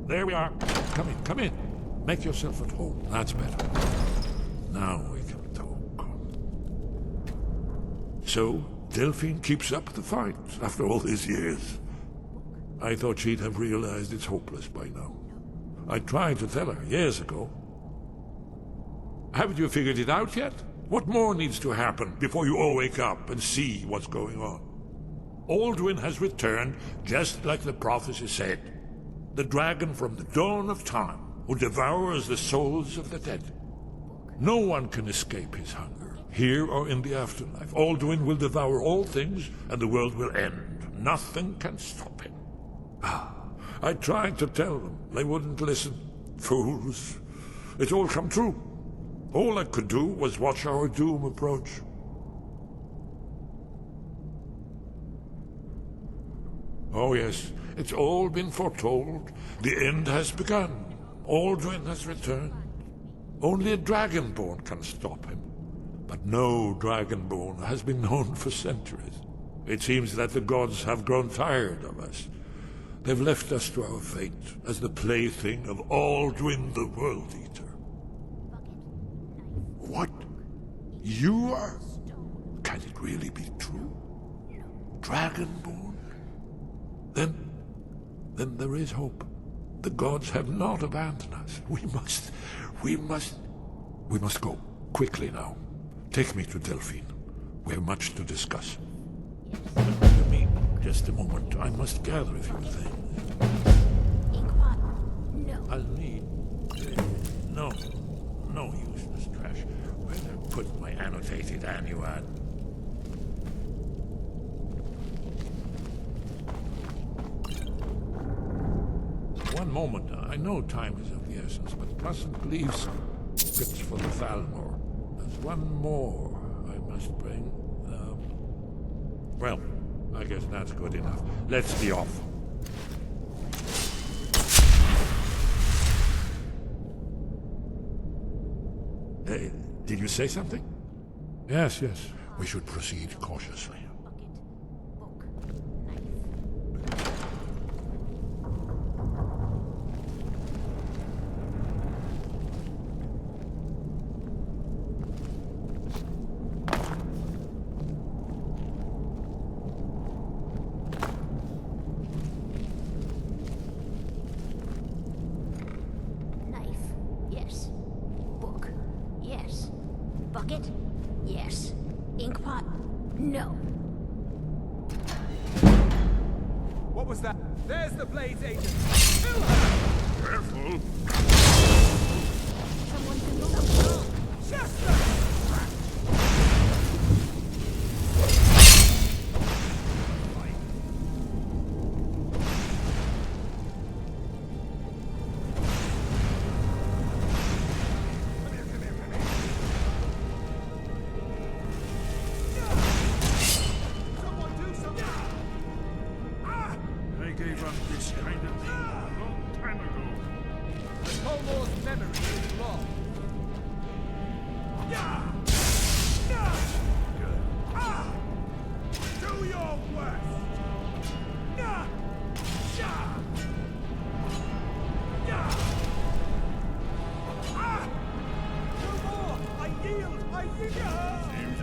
There we are. Come in, come in. Make yourself at home. That's better. Now we can talk. So, Delphine keeps up the fight after all these years. I thought she'd have realized it's hopeless by now. I tried to tell her years ago. Haven't you figured it out yet? What more needs to happen before you all wake up and see what's going on? Alduin has returned just like the prophecy said. The dragon from the dawn of time who devours the souls of the dead. No one can escape his hunger, here or in the afterlife. Alduin will devour all things and the world will end. Nothing can stop him. I tried to tell them. They wouldn't listen. Fools. It's all come true. All I could do was watch our doom approach. Oh yes, it's all been foretold. The end has begun. Alduin has returned. Only a Dragonborn can stop him. But no Dragonborn has been known for centuries. It seems that the gods have grown tired of us. They've left us to our fate as the plaything of Aldwin the World Eater. What? You are? Can it really be true? Dragonborn? Then there is hope. The gods have not abandoned us. We must go. Quickly now. Take me to Delphine. We have much to discuss. Give me just a moment. I must gather a few things. No. I'll need... No useless trash. Where did I put my annotated annuad? One moment. I know time is of the essence, but mustn't leave scripts for the Thalmor. There's one more I must bring. Well, I guess that's good enough. Let's be off. Did you say something? Yes. We should proceed cautiously. Bucket? Yes. Inkpot? No. What was that? There's the Blades agent! Kill her! Careful! Someone can go up. Chester!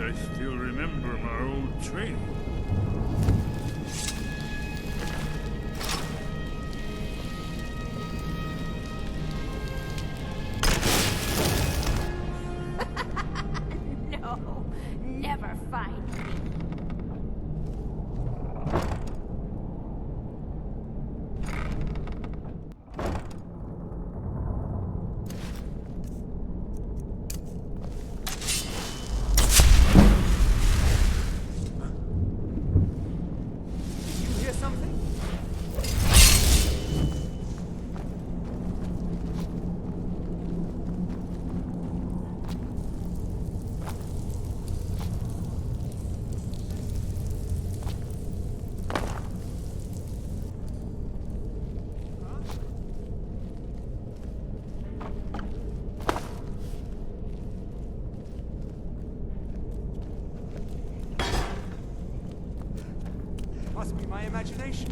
I still remember my old training. No, never find me. Must be my imagination.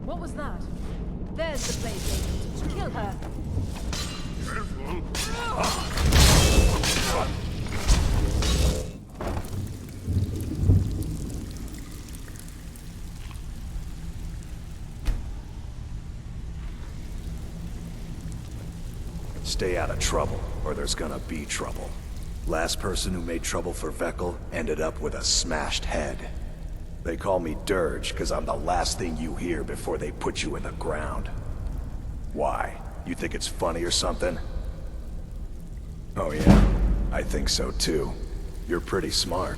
What was that? There's the Blade agent. Kill her. Careful! Stay out of trouble, or there's gonna be trouble. Last person who made trouble for Vekkel ended up with a smashed head. They call me Dirge, because I'm the last thing you hear before they put you in the ground. Why? You think it's funny or something? Oh yeah, I think so too. You're pretty smart.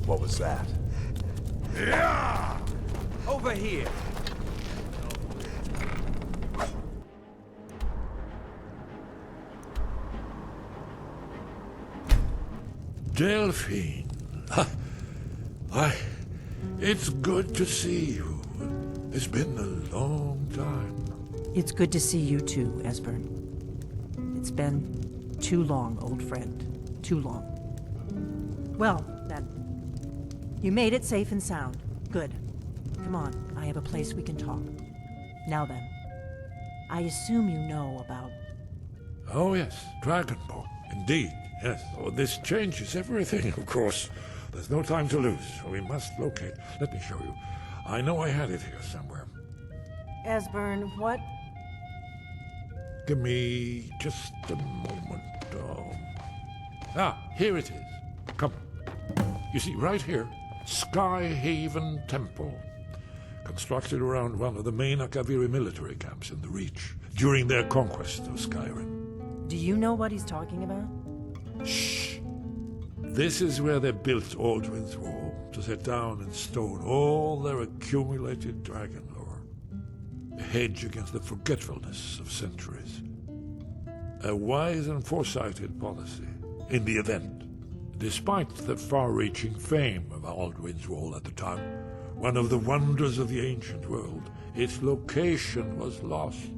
What was that? Yeah! Over here! Delphine. It's good to see you. It's been a long time. It's good to see you too, Esbern. It's been too long, old friend. Too long. Well, then. You made it safe and sound. Good. Come on, I have a place we can talk. Now then. I assume you know about... Oh yes, Dragonborn. Indeed, yes. Oh, this changes everything, of course. There's no time to lose. We must locate. Let me show you. I know I had it here somewhere. Esbern, what? Give me just a moment. Here it is. Come. You see, right here, Skyhaven Temple. Constructed around one of the main Akaviri military camps in the Reach during their conquest of Skyrim. Do you know what he's talking about? Shh. This is where they built Alduin's Wall, to set down in stone all their accumulated dragon lore. A hedge against the forgetfulness of centuries. A wise and foresighted policy, in the event. Despite the far-reaching fame of Alduin's Wall at the time, one of the wonders of the ancient world, its location was lost.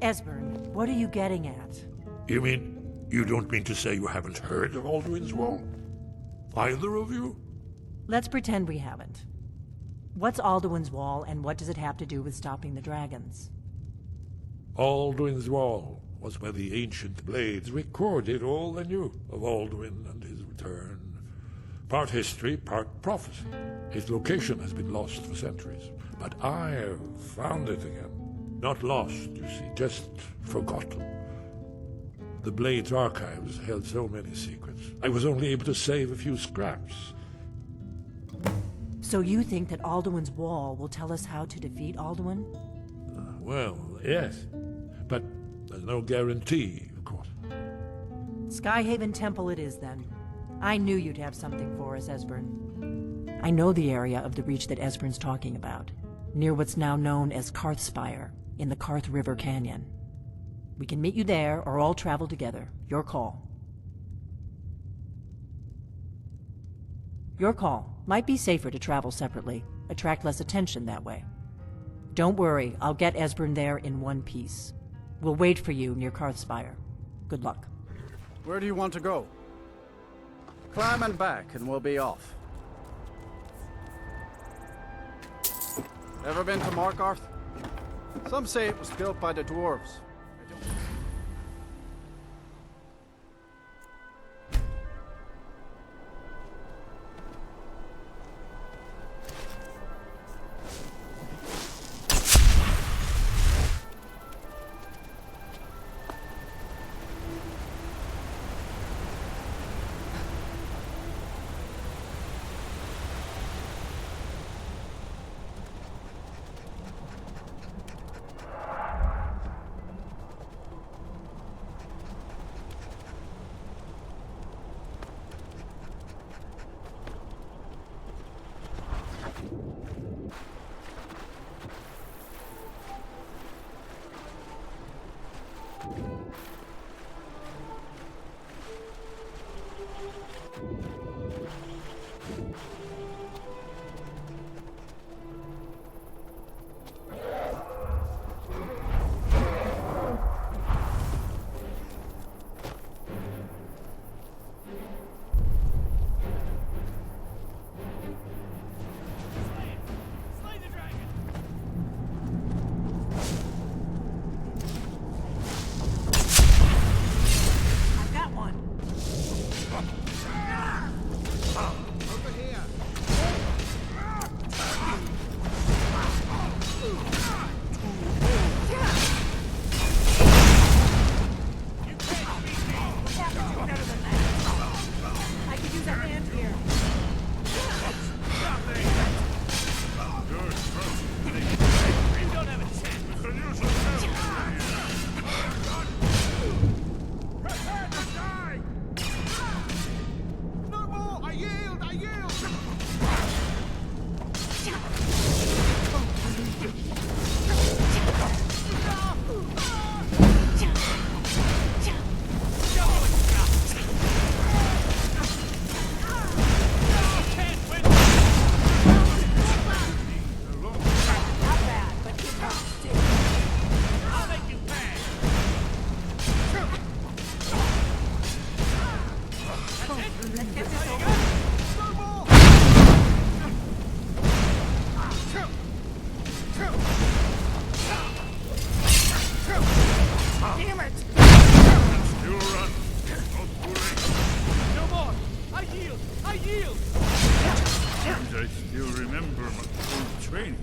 Esbern, what are you getting at? You mean, you don't mean to say you haven't heard of Alduin's Wall? Either of you? Let's pretend we haven't. What's Alduin's Wall, and what does it have to do with stopping the dragons? Alduin's Wall was where the ancient blades recorded all they knew of Alduin and his return. Part history, part prophecy. His location has been lost for centuries, but I have found it again. Not lost, you see, just forgotten. The Blade's archives held so many secrets. I was only able to save a few scraps. So you think that Alduin's Wall will tell us how to defeat Alduin? Well, yes. But there's no guarantee, of course. Skyhaven Temple it is, then. I knew you'd have something for us, Esbern. I know the area of the Reach that Esbern's talking about, near what's now known as Karthspire, in the Karth River Canyon. We can meet you there, or all travel together. Your call. Your call. Might be safer to travel separately. Attract less attention that way. Don't worry, I'll get Esbern there in one piece. We'll wait for you near Karthspire. Good luck. Where do you want to go? Climb and back, and we'll be off. Ever been to Markarth? Some say it was built by the dwarves. Damn it! Still run. Not too late. No more! I yield! I yield! Seems I still remember my old training.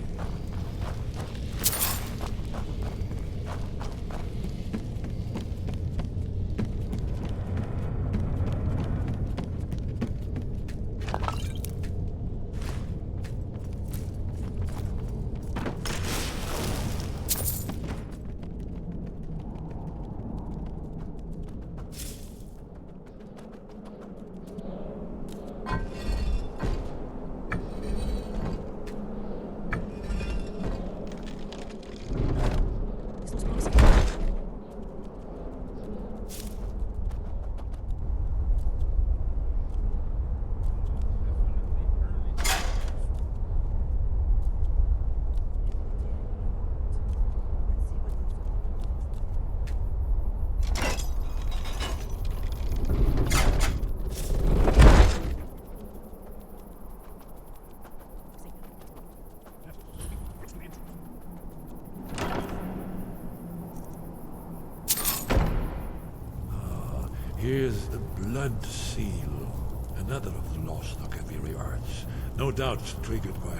Here's the Blood Seal, another of the lost Akaviri arts. No doubt triggered by,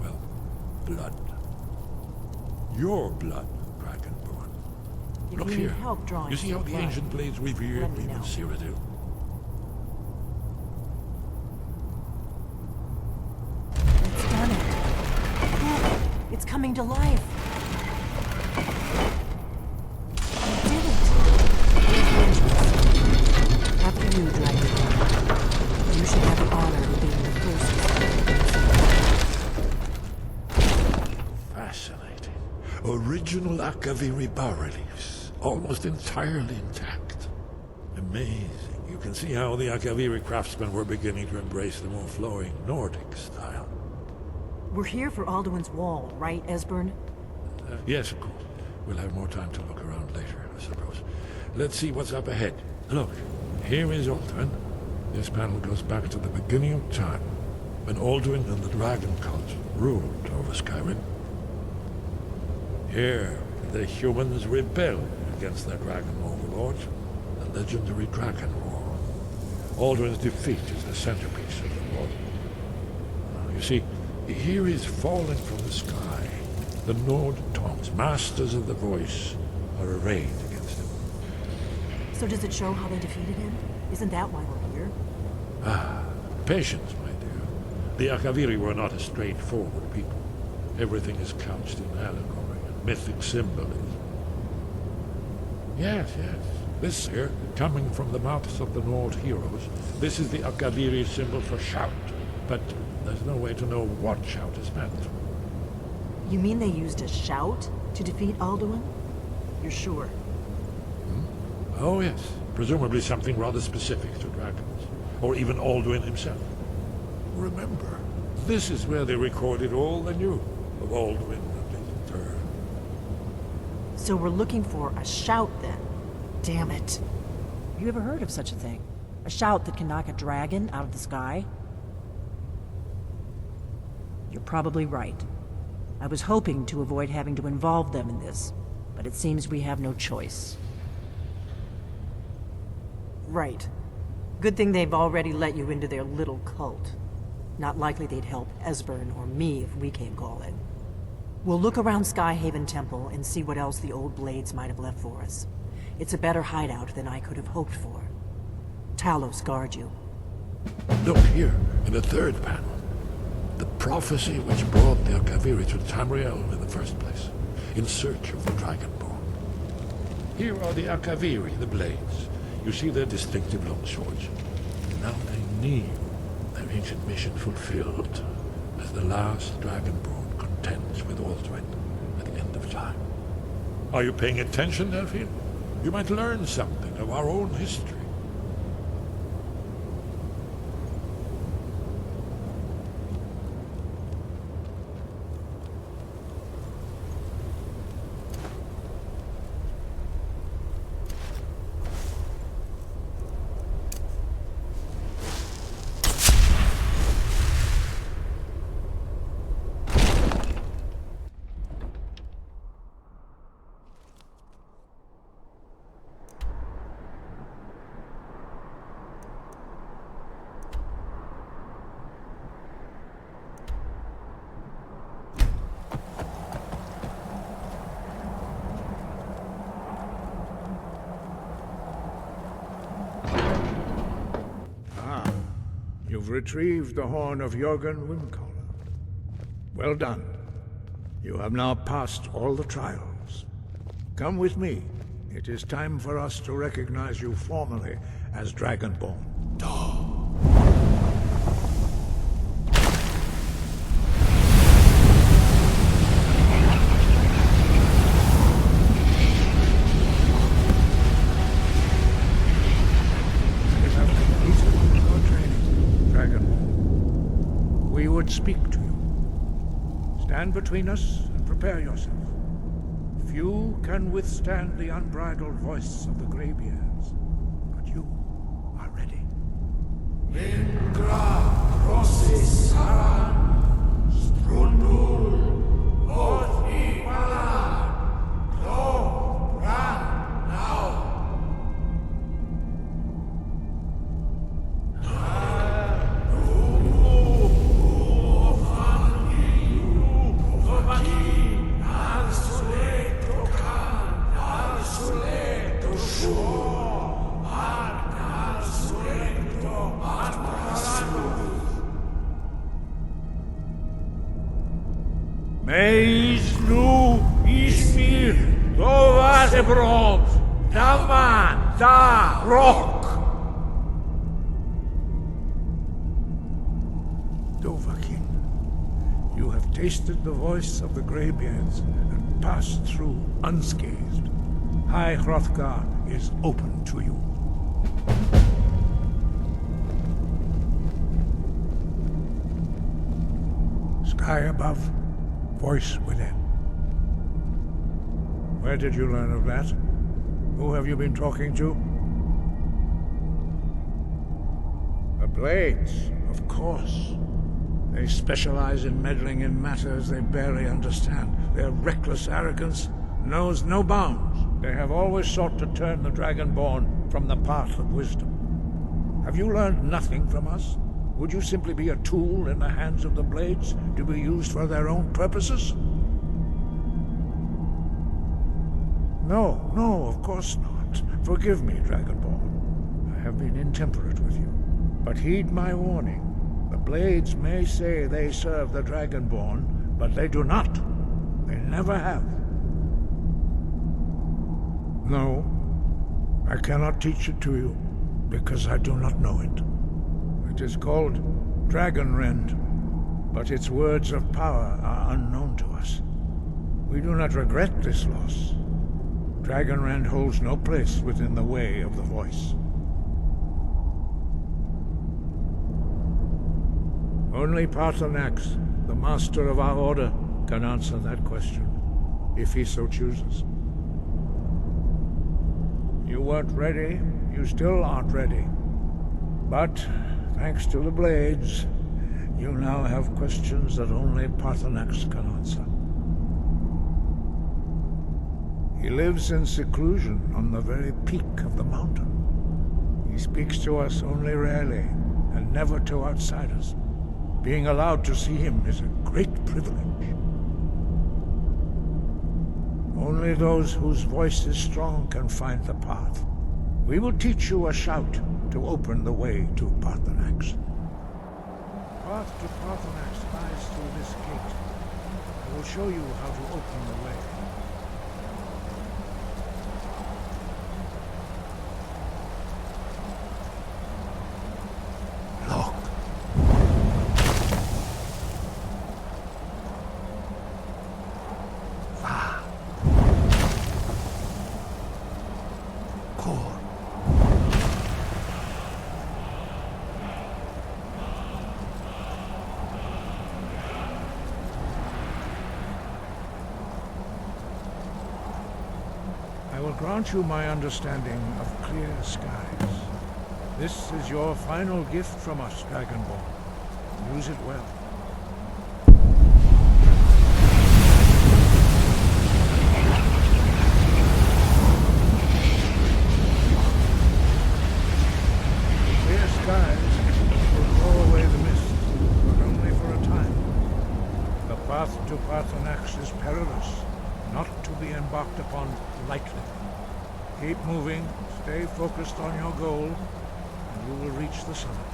well, blood. Your blood, Dragonborn. If Look you need here. help drawing You see how some the blood, ancient blades revered let me even know. Cyrodiil? It's done it. Look, it's coming to life. You did it. After you, Dragonborn. You should have the honor of being the first. Fascinating. Original Akaviri bas-reliefs, almost entirely intact. Amazing. You can see how the Akaviri craftsmen were beginning to embrace the more flowing Nordic style. We're here for Alduin's Wall, right, Esbern? Yes, of course. We'll have more time to look around later, I suppose. Let's see what's up ahead. Look, here is Alduin. This panel goes back to the beginning of time, when Alduin and the dragon cult ruled over Skyrim. Here, the humans rebelled against their dragon overlords, the legendary Dragon War. Alduin's defeat is the centerpiece of the war. You see, here is falling from the sky. The Nord Tongs, masters of the voice, are arrayed against him. So does it show how they defeated him? Isn't that why we're here? Ah, patience, my dear. The Akaviri were not a straightforward people. Everything is couched in allegory and mythic symbolism. Yes, yes. This here, coming from the mouths of the Nord heroes, this is the Akaviri symbol for shout. But there's no way to know what shout is meant. You mean they used a shout to defeat Alduin? You're sure? Oh, yes. Presumably something rather specific to dragons. Or even Alduin himself. Remember, this is where they recorded all they knew of Alduin and his return. So we're looking for a shout then? Damn it. You ever heard of such a thing? A shout that can knock a dragon out of the sky? You're probably right. I was hoping to avoid having to involve them in this, but it seems we have no choice. Right. Good thing they've already let you into their little cult. Not likely they'd help Esbern or me if we came calling. We'll look around Skyhaven Temple and see what else the old blades might have left for us. It's a better hideout than I could have hoped for. Talos guard you. Look here, in the third panel. The prophecy which brought the Akaviri to Tamriel in the first place, in search of the Dragonborn. Here are the Akaviri, the blades. You see their distinctive long swords. Now they need their ancient mission fulfilled, as the last Dragonborn contends with Alduin at the end of time. Are you paying attention, Delphine? You might learn something of our own history. You've retrieved the horn of Jorgen Windcaller. Well done. You have now passed all the trials. Come with me. It is time for us to recognize you formally as Dragonborn. Speak to you. Stand between us and prepare yourself. Few can withstand the unbridled voice of the Greybeards, but you are ready. Vingra Rossis Saran Strundul Othi Bala Lo Ran Now. Meis nu ismir dovas ebrom daman da rock. Dovahkiin, you have tasted the voice of the Greybeards and passed through unscathed. High Hrothgar is open to you. Sky above, voice within. Where did you learn of that? Who have you been talking to? The Blades, of course. They specialize in meddling in matters they barely understand. Their reckless arrogance knows no bounds. They have always sought to turn the Dragonborn from the path of wisdom. Have you learned nothing from us? Would you simply be a tool in the hands of the Blades to be used for their own purposes? No, of course not. Forgive me, Dragonborn. I have been intemperate with you. But heed my warning. The Blades may say they serve the Dragonborn, but they do not. They never have. No, I cannot teach it to you, because I do not know it. It is called Dragonrend, but its words of power are unknown to us. We do not regret this loss. Dragonrend holds no place within the way of the voice. Only Paarthurnax, the master of our order, can answer that question, if he so chooses. You weren't ready, you still aren't ready. But, thanks to the Blades, you now have questions that only Paarthurnax can answer. He lives in seclusion on the very peak of the mountain. He speaks to us only rarely, and never to outsiders. Being allowed to see him is a great privilege. Only those whose voice is strong can find the path. We will teach you a shout to open the way to Paarthurnax. The path to Paarthurnax lies through this gate. I will show you how to open the way. Grant you my understanding of clear skies. This is your final gift from us, Dragonborn. Use it well. Clear skies will blow away the mist, but only for a time. The path to Paarthurnax is perilous, not to be embarked upon lightly. Keep moving, stay focused on your goal, and you will reach the summit.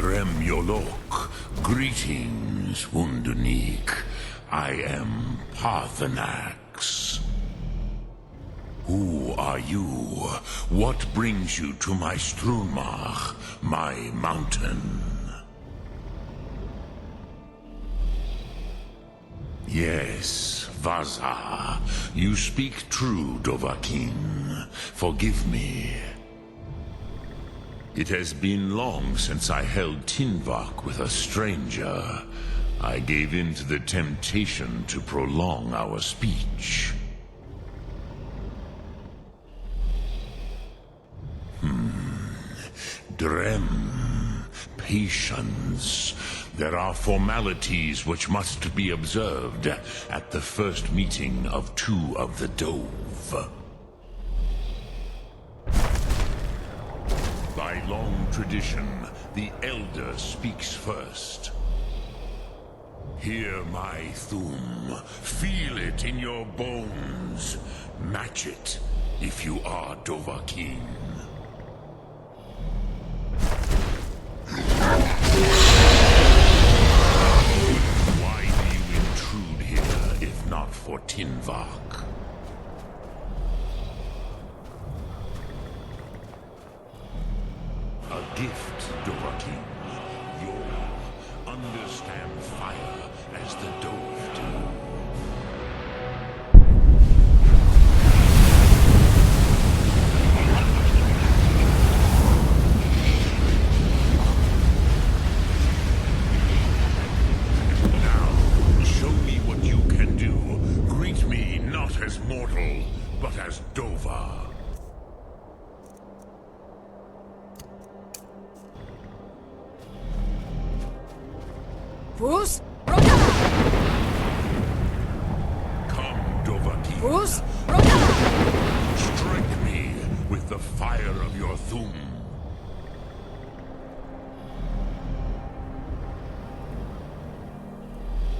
Drem Yolok. Greetings, Wundernik. I am Parthenax. Who are you? What brings you to my Strunmach, my mountain? Yes, Vaza. You speak true, Dovahkiin. Forgive me. It has been long since I held Tinvak with a stranger. I gave in to the temptation to prolong our speech. Drem. Patience. There are formalities which must be observed at the first meeting of two of the Dove. By long tradition, the Elder speaks first. Hear my Thum. Feel it in your bones. Match it if you are Dovahkiin. Why do you intrude here if not for Tinvak? A gift, Dovahkiin. You understand fire as the Dove do. Now, show me what you can do. Greet me not as mortal, but as Dova. Fus Ro Dah! Come, Dovahkiin. Fus Ro Dah! Strike me with the fire of your Thum.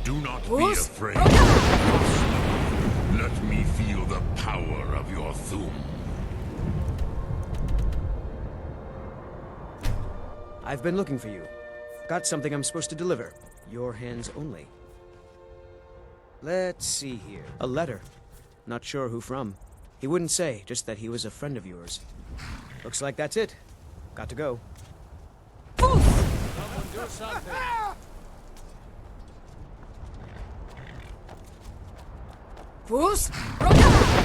Do not be Fus afraid. Ro Dah! Let me feel the power of your Thum. I've been looking for you. Got something I'm supposed to deliver. Your hands only. Let's see here. A letter. Not sure who from. He wouldn't say, just that he was a friend of yours. Looks like that's it. Got to go. Someone do something. Fus Ro Dah!